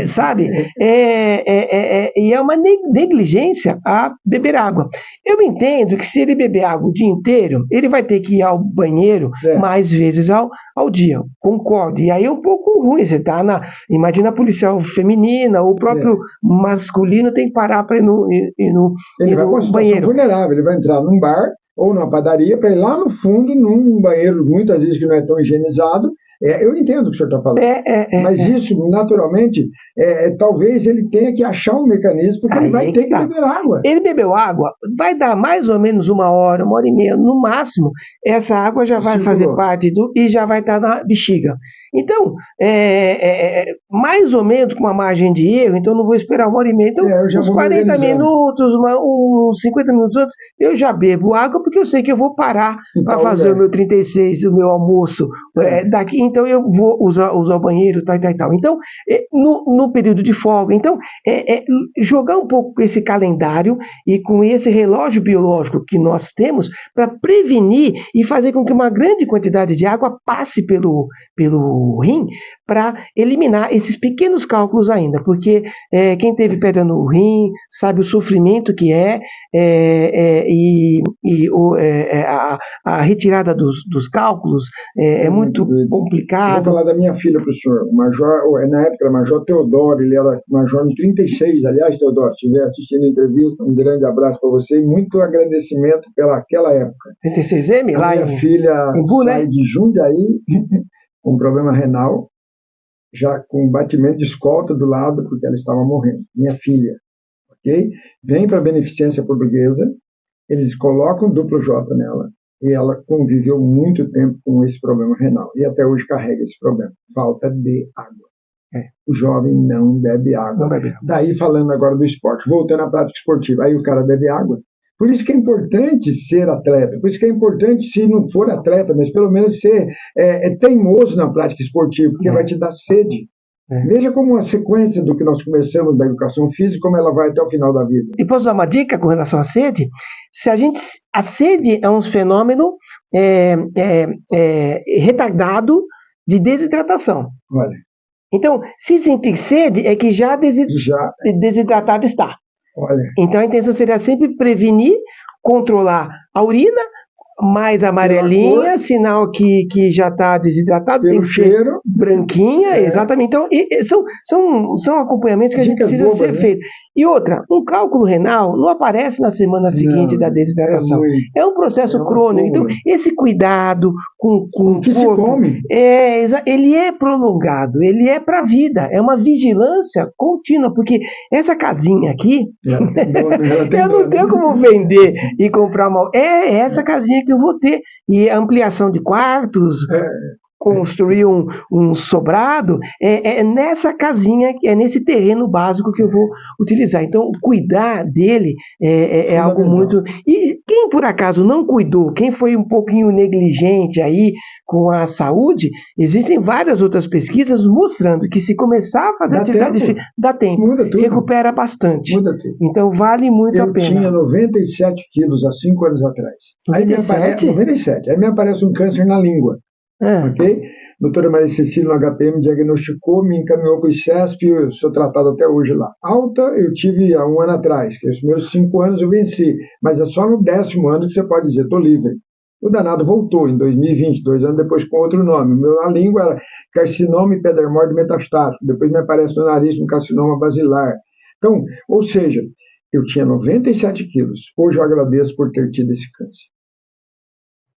sabe? E é uma negligência a beber água. Eu entendo que se ele beber água o dia inteiro, ele vai ter que ir ao banheiro mais vezes ao dia, concordo. E aí é um pouco ruim, você tá imagina a policial feminina, ou o próprio masculino tem que parar para ir no banheiro. Vulnerável, ele vai entrar num bar ou numa padaria para ir lá no fundo, num banheiro, muitas vezes que não é tão higienizado. Eu entendo o que o senhor está falando, mas isso, naturalmente, talvez ele tenha que achar um mecanismo, porque ele vai ter que beber água. Ele bebeu água, vai dar mais ou menos uma hora e meia, no máximo, essa água já vai fazer parte e já vai estar na bexiga. Então, mais ou menos com uma margem de erro, então não vou esperar uma hora e meia. Então, uns 40 minutos, uns 50 minutos antes, eu já bebo água, porque eu sei que eu vou parar para fazer o meu 36, o meu almoço daqui. Então eu vou usar o banheiro, tal. Então, no período de folga, então, jogar um pouco com esse calendário e com esse relógio biológico que nós temos para prevenir e fazer com que uma grande quantidade de água passe pelo rim para eliminar esses pequenos cálculos ainda, porque quem teve pedra no rim sabe o sofrimento que a retirada dos cálculos é muito complicado. Vou falar da minha filha para o senhor. Na época era Major Teodoro, ele era Major no 36. Aliás, Teodoro, se estiver assistindo a entrevista, um grande abraço para você e muito agradecimento pelaquela época. 36M? A minha filha sai de Jundiaí com problema renal, já com batimento de escolta do lado, porque ela estava morrendo. Minha filha, ok? Vem para a Beneficência Portuguesa, eles colocam duplo J nela, e ela conviveu muito tempo com esse problema renal, e até hoje carrega esse problema, falta de água. O jovem não bebe água. Não bebe água. Daí, falando agora do esporte, voltando à prática esportiva, aí o cara bebe água. Por isso que é importante ser atleta, por isso que é importante, se não for atleta, mas pelo menos ser teimoso na prática esportiva, porque vai te dar sede. Veja como a sequência do que nós começamos da educação física, como ela vai até o final da vida. E posso dar uma dica com relação à sede? A sede é um fenômeno retardado de desidratação. Olha. Então, se sentir sede, é que já desidratado está. Olha. Então, a intenção seria sempre prevenir controlar a urina, mais amarelinha, sinal que já está desidratado, tem Pelo que ser cheiro, branquinha, exatamente. Então, são acompanhamentos que a gente Dicas precisa bobas, ser né? feito. E outra, um cálculo renal não aparece na semana seguinte Não, da desidratação. muito. É um processo É uma crônico. Então, fome. esse cuidado com Com o o que se corpo, come. ele é prolongado, ele é para a vida, é uma vigilância contínua, porque essa casinha aqui, Ela tem dono, ela tem eu não dono. tenho como vender e comprar mal. É essa casinha que eu vou ter. E a ampliação de quartos, construir um sobrado, é nessa casinha, é nesse terreno básico que eu vou utilizar. Então, cuidar dele é algo muito... E quem por acaso não cuidou, quem foi um pouquinho negligente aí com a saúde, existem várias outras pesquisas mostrando que se começar a fazer Dá atividade tempo. física, dá tempo, Muda tudo. recupera bastante. Muda tudo. Então, vale muito a Eu pena. tinha 97 quilos há 5 anos atrás. 97? 97. Aí me aparece um câncer na língua. Ok? Doutora Maria Cecília, no HPM, diagnosticou, me encaminhou para o ICESP, eu sou tratado até hoje lá. Alta eu tive há 1 ano atrás, que os primeiros 5 anos eu venci, mas é só no 10º ano que você pode dizer, estou livre. O danado voltou em 2020, 2 anos depois com outro nome. A língua era carcinoma epidermoide metastático, depois me aparece no nariz um carcinoma basilar. Então, ou seja, eu tinha 97 quilos. Hoje eu agradeço por ter tido esse câncer.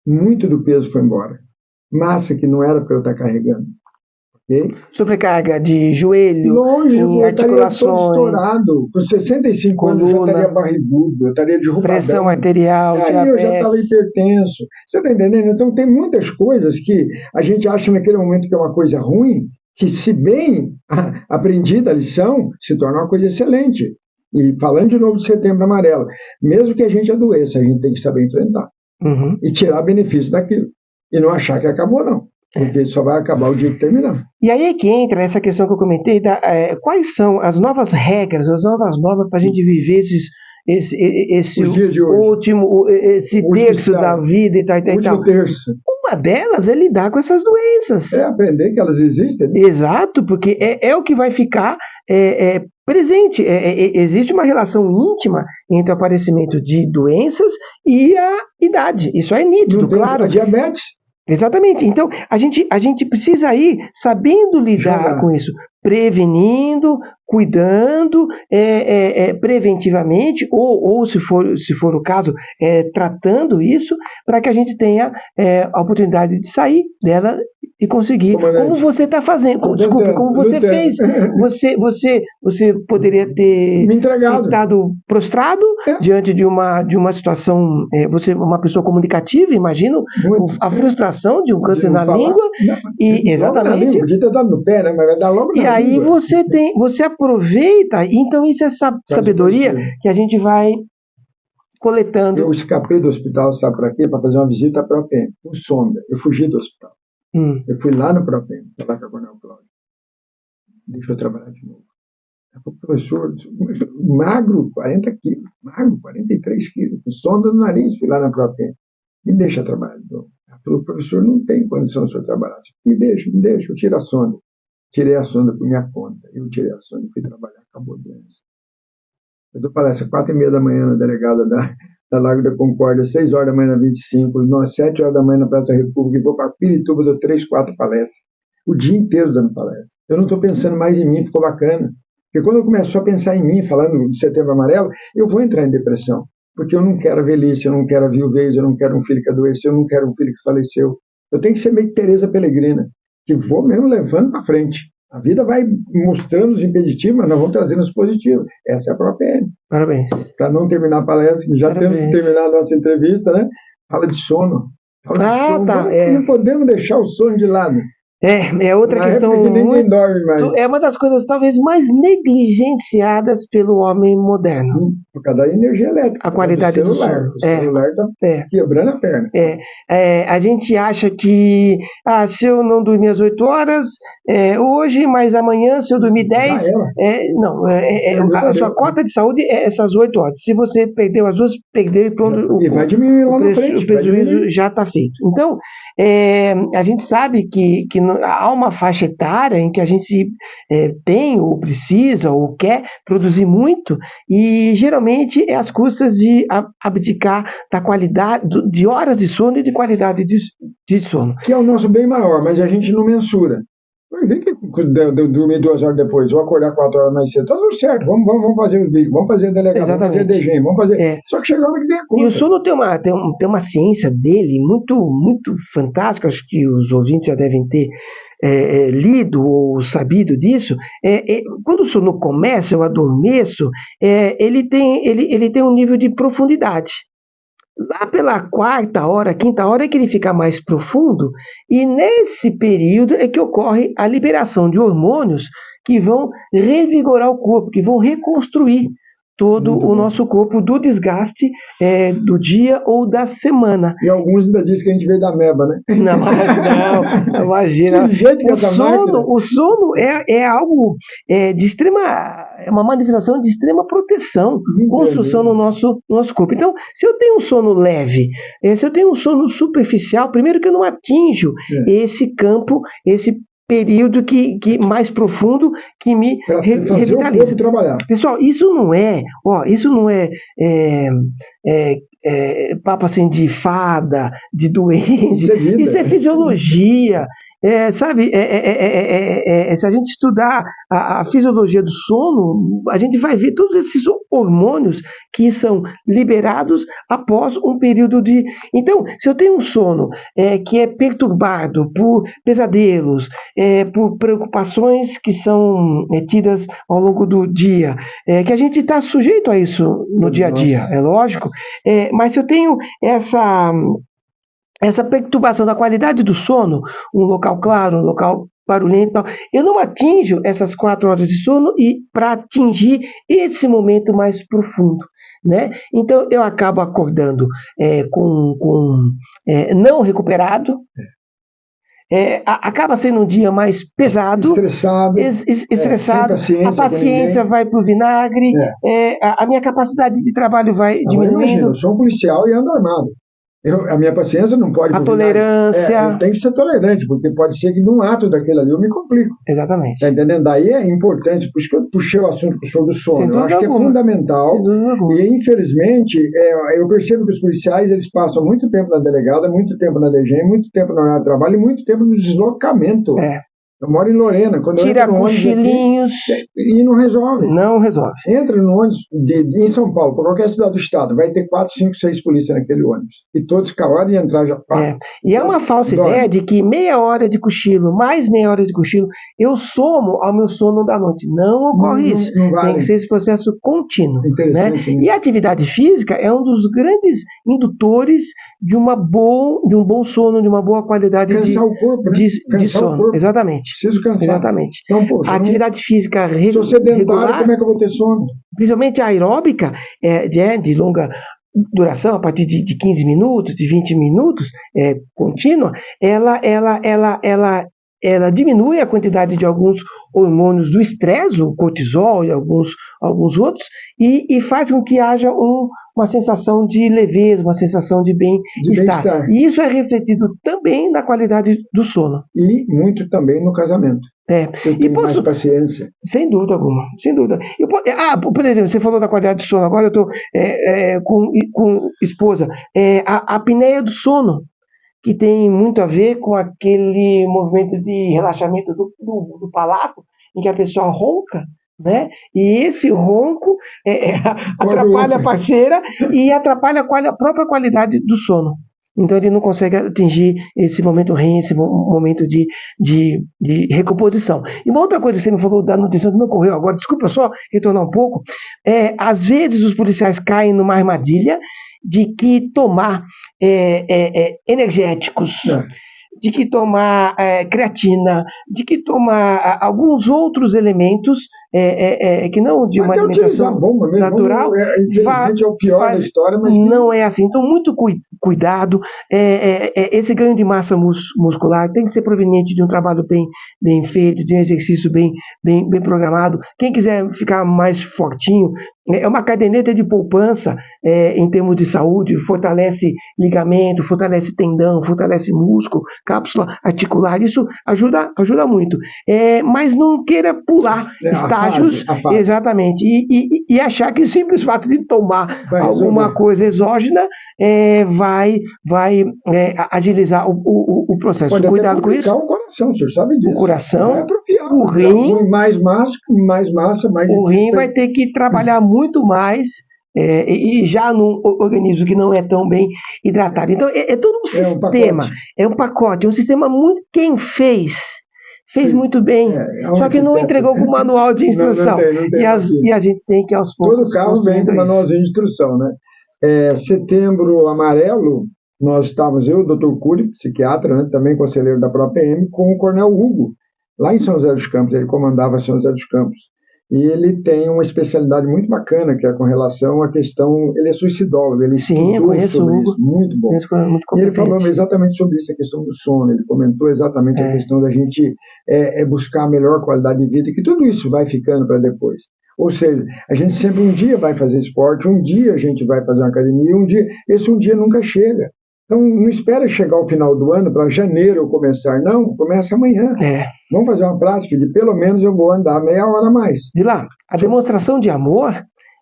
Muito do peso foi embora. Massa que não era para eu estar carregando. Okay? Sobrecarga de joelho, longe, articulações, eu estaria todo estourado. Com 65 coluna, anos eu já estaria barrigudo, eu estaria derrubadão. Pressão arterial, aí diabetes. Eu já estava hipertenso. Você está entendendo? Então tem muitas coisas que a gente acha naquele momento que é uma coisa ruim, que se bem aprendida a lição, se torna uma coisa excelente. E falando de novo de Setembro Amarelo, mesmo que a gente adoeça, a gente tem que saber enfrentar. E tirar benefício daquilo. E não achar que acabou, não. Porque só vai acabar o dia que terminar. E aí é que entra essa questão que eu comentei, quais são as novas regras, as novas normas para a gente viver esse último, esse terço da vida e tal. Último terço. Uma delas é lidar com essas doenças. É aprender que elas existem. Né? Exato, porque é o que vai ficar presente. Existe uma relação íntima entre o aparecimento de doenças e a idade. Isso é nítido, claro. A diabetes. Exatamente. Então, a gente precisa ir sabendo lidar com isso, prevenindo, cuidando, preventivamente, ou se for o caso, tratando isso, para que a gente tenha a oportunidade de sair dela e conseguir, como você está fazendo, desculpe, como você fez, você poderia ter estado prostrado diante de uma situação, você uma pessoa comunicativa, imagino, a frustração de um câncer na língua, e exatamente. Podia ter dado no pé, né? Mas vai dar logo na língua. E aí você aproveita, então isso é sabedoria que a gente vai coletando. Eu escapei do hospital, sabe para quê? Para fazer uma visita à ProPem, com sonda. Eu fugi do hospital. Eu fui lá no ProPem, falar com a Coronel Cláudio. Deixa eu trabalhar de novo. O professor, magro, 40 quilos, magro, 43 quilos, com sonda no nariz, fui lá na ProPem. Me deixa trabalhar de novo. Ela falou, professor, não tem condição de o senhor trabalhar. Me deixa, eu tiro a sonda. Tirei a sonda por minha conta. Eu tirei a sonda e fui trabalhar, acabou a doença. Eu dou palestra 4h30 da manhã na delegada da Lago da Concórdia, 6 horas da manhã na 25, 7 horas da manhã na Praça da República, e vou para Pirituba, dou 3, 4 palestras. O dia inteiro dando palestra. Eu não estou pensando mais em mim, ficou bacana. Porque quando eu começo a pensar em mim, falando de Setembro Amarelo, eu vou entrar em depressão. Porque eu não quero a velhice, eu não quero a viuvez, eu não quero um filho que adoeceu, eu não quero um filho que faleceu. Eu tenho que ser meio que Teresa Pellegrina, que vou mesmo levando para frente. A vida vai mostrando os impeditivos, mas nós vamos trazendo os positivos. Essa é a própria M. Parabéns. Para não terminar a palestra, já temos que terminar a nossa entrevista, né? Fala de sono. Sono. Tá. Não podemos deixar o sono de lado. É outra questão. Que ninguém dorme mais. É uma das coisas talvez mais negligenciadas pelo homem moderno. Por causa da energia elétrica. A qualidade do sono. O celular está quebrando a perna. A gente acha que se eu não dormir às 8 horas hoje, mas amanhã, se eu dormir 10, não. A sua cota de saúde é essas 8 horas. Se você perdeu as duas, perdeu e pronto. E vai diminuir lá na frente. O prejuízo já está feito. Então, a gente sabe que há uma faixa etária em que a gente tem, ou precisa, ou quer produzir muito, e geralmente é às custas de abdicar da qualidade, de horas de sono e de qualidade de sono. Que é o nosso bem maior, mas a gente não mensura. Vem que dormir 2 horas depois, ou acordar 4 horas mais cedo, tá tudo certo, vamos fazer os bicos, vamos fazer delegado, vamos fazer DGEM, vamos fazer. Só que chega a hora que tem a conta. E o sono tem uma ciência dele muito, muito fantástica, acho que os ouvintes já devem ter lido ou sabido disso. Quando o sono começa, eu adormeço, ele tem um nível de profundidade. Lá pela quarta hora, quinta hora é que ele fica mais profundo, e nesse período é que ocorre a liberação de hormônios que vão revigorar o corpo, que vão reconstruir todo o nosso corpo do desgaste do dia ou da semana. E alguns ainda dizem que a gente veio da meba, né? Não, imagina. O sono é algo de extrema, é uma manifestação de extrema proteção, construção no nosso corpo. Então, se eu tenho um sono leve, se eu tenho um sono superficial, primeiro que eu não atinjo esse campo, esse período que mais profundo que me revitaliza. Pessoal, isso não é papo assim de fada, de doente. Isso é fisiologia. Sabe, se a gente estudar a fisiologia do sono, a gente vai ver todos esses hormônios que são liberados após um período de... Então, se eu tenho um sono que é perturbado por pesadelos, por preocupações que são tidas ao longo do dia, que a gente está sujeito a isso no dia a dia, é lógico, mas se eu tenho essa perturbação da qualidade do sono, um local claro, um local barulhento, eu não atinjo essas 4 horas de sono e para atingir esse momento mais profundo, né? Então eu acabo acordando não recuperado, acaba sendo um dia mais pesado, estressado, a paciência vai para o vinagre, a minha capacidade de trabalho vai diminuindo. Imagina, eu sou um policial e ando armado. A minha paciência não pode... A tolerância... eu tenho que ser tolerante, porque pode ser que num ato daquele ali eu me complico. Exatamente. Tá entendendo? Daí é importante, por isso que eu puxei o assunto sobre o sono. Eu acho que é fundamental. E, infelizmente, eu percebo que os policiais, eles passam muito tempo na delegada, muito tempo na DGEM, muito tempo na área de trabalho e muito tempo no deslocamento. Eu moro em Lorena. Quando tira cochilinhos. E não resolve. Não resolve. Entra no ônibus em São Paulo, por qualquer cidade do estado, vai ter 4, 5, 6 polícias naquele ônibus. E todos calados e entrar já. E é uma falsa ideia de que meia hora de cochilo, mais meia hora de cochilo, eu somo ao meu sono da noite. Não ocorre isso. Não vale. Tem que ser esse processo contínuo. Né? E a atividade física é um dos grandes indutores de um bom sono, de uma boa qualidade de sono. Exatamente. Preciso cansar. Exatamente. Então, poxa, a atividade física regular, como é que eu vou ter sono? Principalmente a aeróbica, de longa duração, a partir de 15 minutos, de 20 minutos, contínua, ela diminui a quantidade de alguns hormônios do estresse, o cortisol e alguns outros, e faz com que haja uma sensação de leveza, uma sensação de bem-estar. E isso é refletido também na qualidade do sono. E muito também no casamento. Eu tenho mais paciência. Sem dúvida alguma, sem dúvida. Por exemplo, você falou da qualidade do sono, agora eu estou com esposa. A apneia do sono, que tem muito a ver com aquele movimento de relaxamento do palato, em que a pessoa ronca, né? E esse ronco atrapalha a parceira e atrapalha a própria qualidade do sono. Então ele não consegue atingir esse momento REM, esse momento de recomposição. E uma outra coisa que você me falou da nutrição que me ocorreu agora, desculpa só retornar um pouco, às vezes os policiais caem numa armadilha de que tomar energéticos, de que tomar creatina, de que tomar alguns outros elementos que não de uma Até utilizar alimentação bomba mesmo, natural, infelizmente é o pior da história, mas não é assim. Então, muito cuidado. Esse ganho de massa muscular tem que ser proveniente de um trabalho bem feito, de um exercício bem programado. Quem quiser ficar mais fortinho, é uma caderneta de poupança em termos de saúde, fortalece ligamento, fortalece tendão, fortalece músculo, cápsula articular, isso ajuda muito. Mas não queira pular estágios, a fase. exatamente, e achar que o simples fato de tomar alguma coisa exógena vai agilizar o processo. Pode cuidado com isso. O coração, o senhor sabe disso. O coração, o rim, mais massa, mais o rim vai ter que trabalhar muito mais e já num organismo que não é tão bem hidratado. Então, é todo um sistema, é um pacote, um sistema muito... Quem fez muito bem, só que não entregou com o manual de instrução. Não tem, e a gente tem que, aos poucos... Todo carro vem com manualzinho de instrução, né? Setembro Amarelo, nós estávamos, eu, o Dr. Cury, psiquiatra, né, também conselheiro da própria PM, com o Coronel Hugo, lá em São José dos Campos. Ele comandava São José dos Campos. E ele tem uma especialidade muito bacana, que é com relação à questão... Ele é suicidólogo, ele Sim, eu conheço o Hugo. Isso, muito bom. Muito e ele falou exatamente sobre isso, a questão do sono. Ele comentou exatamente a questão da gente buscar a melhor qualidade de vida, e que tudo isso vai ficando para depois. Ou seja, a gente sempre um dia vai fazer esporte, um dia a gente vai fazer uma academia, esse um dia nunca chega. Então, não espera chegar ao final do ano, para janeiro eu começar. Não, começa amanhã. Vamos fazer uma prática de pelo menos eu vou andar meia hora a mais. Vila, a demonstração de amor,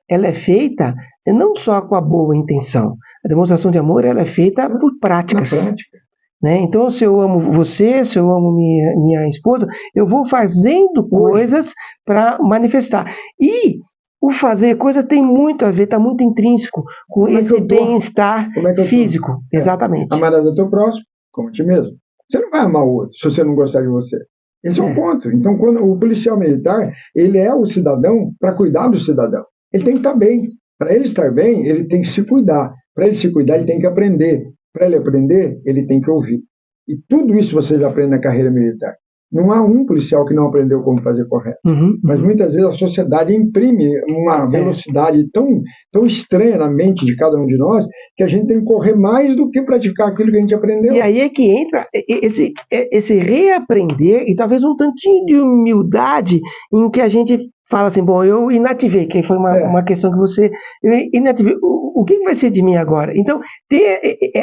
ela é feita não só com a boa intenção. A demonstração de amor, ela é feita por práticas. Na prática. Né? Então, se eu amo você, se eu amo minha esposa, eu vou fazendo coisas para manifestar. E o fazer coisa tem muito a ver, está muito intrínseco com esse bem-estar físico. Exatamente. Amarás o teu próximo, como a ti mesmo. Você não vai amar o outro se você não gostar de você. Esse é o ponto. Então, quando o policial militar, ele é o cidadão para cuidar do cidadão. Ele tem que estar bem. Para ele estar bem, ele tem que se cuidar. Para ele se cuidar, ele tem que aprender. Para ele aprender, ele tem que ouvir. E tudo isso você já aprende na carreira militar. Não há um policial que não aprendeu como fazer correto. Mas muitas vezes a sociedade imprime uma velocidade tão estranha na mente de cada um de nós, que a gente tem que correr mais do que praticar aquilo que a gente aprendeu. E aí é que entra esse reaprender e talvez um tantinho de humildade em que a gente fala assim, bom, eu inativei, que foi uma questão que você... Eu inativei. O que vai ser de mim agora? Então, ter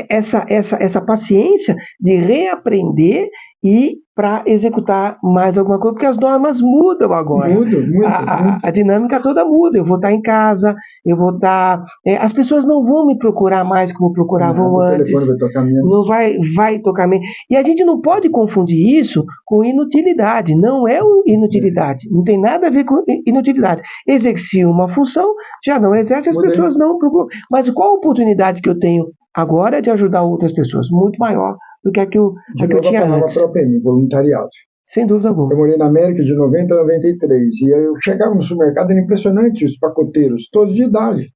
essa paciência de reaprender e para executar mais alguma coisa, porque as normas mudam agora. A dinâmica toda muda. Eu vou estar em casa, eu vou estar... as pessoas não vão me procurar mais como procuravam antes. O telefone vai tocar menos. Não vai tocar menos. E a gente não pode confundir isso com inutilidade. Não é inutilidade. Não tem nada a ver com inutilidade. Exercia uma função, já não exerce, as pessoas não procuram. Mas qual a oportunidade que eu tenho agora de ajudar outras pessoas? Muito maior do que a que eu tinha antes. A própria voluntariado. Sem dúvida alguma. Eu morei na América de 90 a 93 e eu chegava no supermercado, era impressionante os pacoteiros, todos de idade.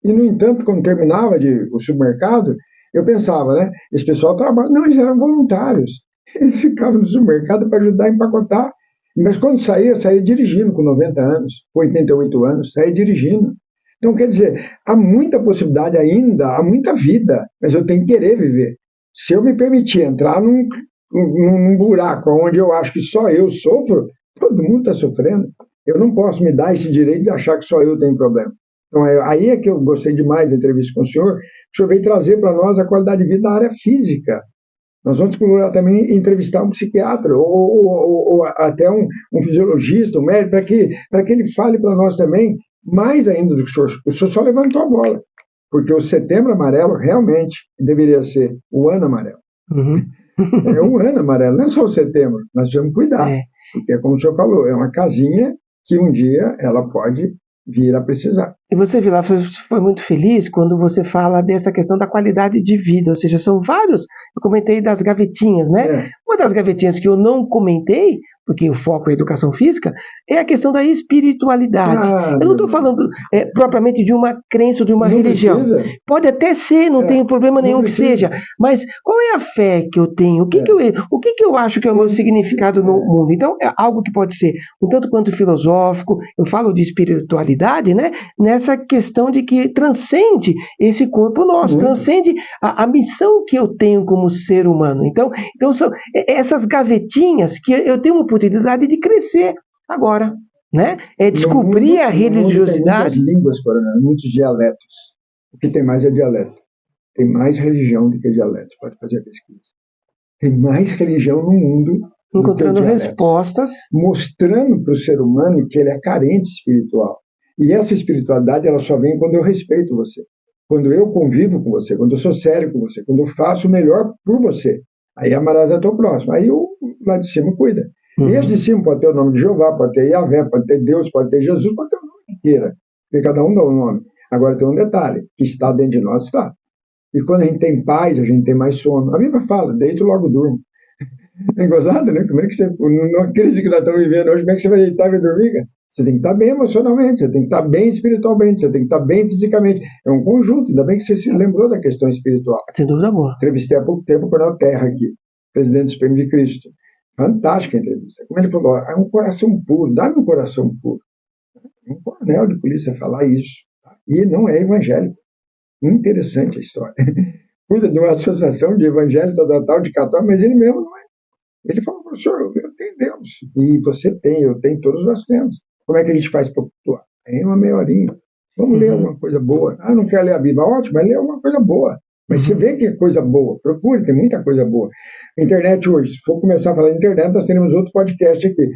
E, no entanto, quando terminava o supermercado, eu pensava, né? Esse pessoal trabalha. Não, eles eram voluntários. Eles ficavam no supermercado para ajudar a empacotar. Mas quando saía dirigindo com 90 anos, 88 anos, saía dirigindo. Então, quer dizer, há muita possibilidade ainda, há muita vida, mas eu tenho que querer viver. Se eu me permitir entrar num buraco onde eu acho que só eu sofro, todo mundo está sofrendo. Eu não posso me dar esse direito de achar que só eu tenho problema. Então, aí é que eu gostei demais da entrevista com o senhor veio trazer para nós a qualidade de vida da área física. Nós vamos procurar também entrevistar um psiquiatra ou até um fisiologista, um médico, para que ele fale para nós também mais ainda do que o senhor. O senhor só levantou a bola. Porque o Setembro Amarelo realmente deveria ser o ano amarelo. É um ano amarelo, não é só o setembro. Nós precisamos cuidar. Porque, como o senhor falou, é uma casinha que um dia ela pode vir a precisar. E você, Vila, foi muito feliz quando você fala dessa questão da qualidade de vida, ou seja, são vários, eu comentei das gavetinhas, né? É. Uma das gavetinhas que eu não comentei, porque o foco é a educação física, é a questão da espiritualidade. Eu não estou falando propriamente de uma crença ou de uma não religião. precisa. Pode até ser, não tenho problema nenhum que seja, mas qual é a fé que eu tenho? O que que eu acho que é o meu significado no mundo? Então, é algo que pode ser um tanto quanto filosófico, eu falo de espiritualidade, né? Nessa questão de que transcende esse corpo nosso, transcende a missão que eu tenho como ser humano. Então são essas gavetinhas que eu tenho uma oportunidade de crescer agora, né? É descobrir a religiosidade. Tem muitas línguas, muitos dialetos. O que tem mais é dialeto. Tem mais religião do que dialeto. Pode fazer a pesquisa. Tem mais religião no mundo. Encontrando respostas. Mostrando para o ser humano que ele é carente espiritual. E essa espiritualidade ela só vem quando eu respeito você. Quando eu convivo com você, quando eu sou sério com você, quando eu faço o melhor por você. Aí amarás a teu próximo. Aí o lá de cima cuida. E esse de cima pode ter o nome de Jeová, pode ter Yahvé, pode ter Deus, pode ter Jesus, pode ter o nome que queira. Porque cada um dá um nome. Agora tem um detalhe, que está dentro de nós, está. E quando a gente tem paz, a gente tem mais sono. A Bíblia fala, deito logo durmo. É gozado, né? Como é que você, numa crise que nós estamos vivendo hoje, como é que você vai deitar e vai dormir, cara? Você tem que estar bem emocionalmente, você tem que estar bem espiritualmente, você tem que estar bem fisicamente. É um conjunto, ainda bem que você se lembrou da questão espiritual. Sem dúvida alguma. Entrevistei há pouco tempo o Coronel Terra aqui, presidente do Supremo de Cristo. Fantástica a entrevista. Como ele falou, é um coração puro, dá-me um coração puro. Um coronel de polícia falar isso. E não é evangélico. Interessante a história. Cuida de uma associação de evangélica tal de católico, mas ele mesmo não é. Ele falou, professor, eu tenho Deus. E você tem, eu tenho, todos nós temos. Como é que a gente faz para flutuar? Tem uma meia horinha. Vamos ler alguma coisa boa. Ah, não quer ler a Bíblia? Ótimo, mas lê alguma coisa boa. Mas você vê que é coisa boa. Procure, tem muita coisa boa. Internet hoje, se for começar a falar de internet, nós teremos outro podcast aqui.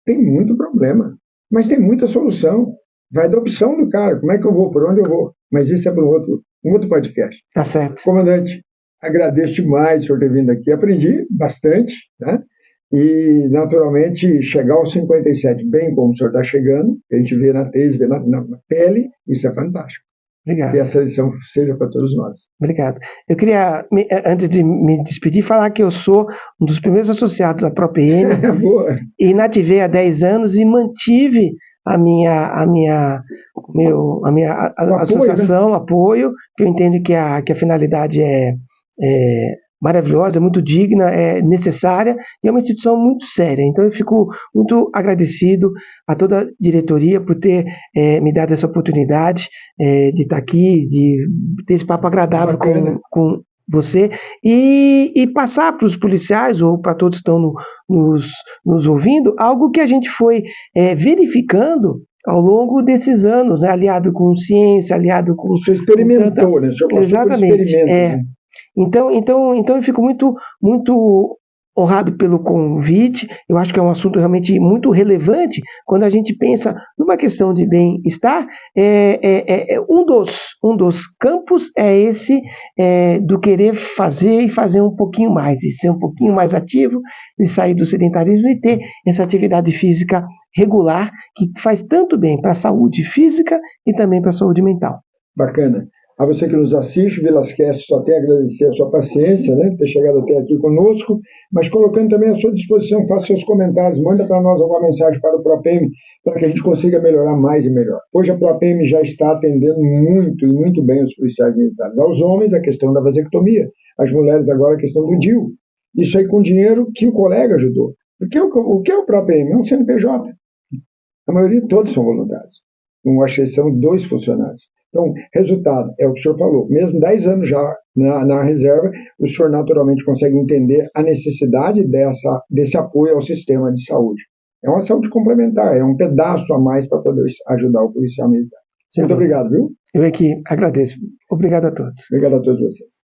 Tem muito problema, mas tem muita solução. Vai da opção do cara. Como é que eu vou? Por onde eu vou? Mas isso é para um outro podcast. Tá certo. Comandante, agradeço demais por ter vindo aqui. Aprendi bastante, né? E, naturalmente, chegar aos 57, bem como o senhor está chegando, a gente vê na tese, vê na pele, isso é fantástico. Obrigado. Que essa lição seja para todos nós. Obrigado. Eu queria, antes de me despedir, falar que eu sou um dos primeiros associados à ProPM e inativei há 10 anos e mantive a minha associação, apoio, que eu entendo que a finalidade é maravilhosa, é muito digna, é necessária e é uma instituição muito séria. Então eu fico muito agradecido a toda a diretoria por ter me dado essa oportunidade de estar aqui, de ter esse papo agradável com você e passar para os policiais ou para todos que estão nos ouvindo algo que a gente foi verificando ao longo desses anos, né? Aliado com ciência, aliado com... Você experimentou, né? Você exatamente. Né? Então eu fico muito honrado pelo convite. Eu acho que é um assunto realmente muito relevante quando a gente pensa numa questão de bem-estar. Um dos campos é esse do querer fazer e fazer um pouquinho mais, e ser um pouquinho mais ativo, de sair do sedentarismo e ter essa atividade física regular que faz tanto bem para a saúde física e também para a saúde mental. Bacana. A você que nos assiste, Vilascast, só tem a agradecer a sua paciência, né, ter chegado até aqui conosco, mas colocando também à sua disposição, faça seus comentários, manda para nós alguma mensagem para o ProPM, para que a gente consiga melhorar mais e melhor. Hoje a ProPM já está atendendo muito e muito bem os policiais militares. Aos homens, a questão da vasectomia, as mulheres agora a questão do DIU. Isso aí com dinheiro que o colega ajudou. O que é o ProPM? É um CNPJ. A maioria todos são voluntários, com exceção de 2 funcionários. Então, resultado, é o que o senhor falou, mesmo 10 anos já na reserva, o senhor naturalmente consegue entender a necessidade desse apoio ao sistema de saúde. É uma saúde complementar, é um pedaço a mais para poder ajudar o policial militar. Muito obrigado, viu? Eu é que agradeço. Obrigado a todos. Obrigado a todos vocês.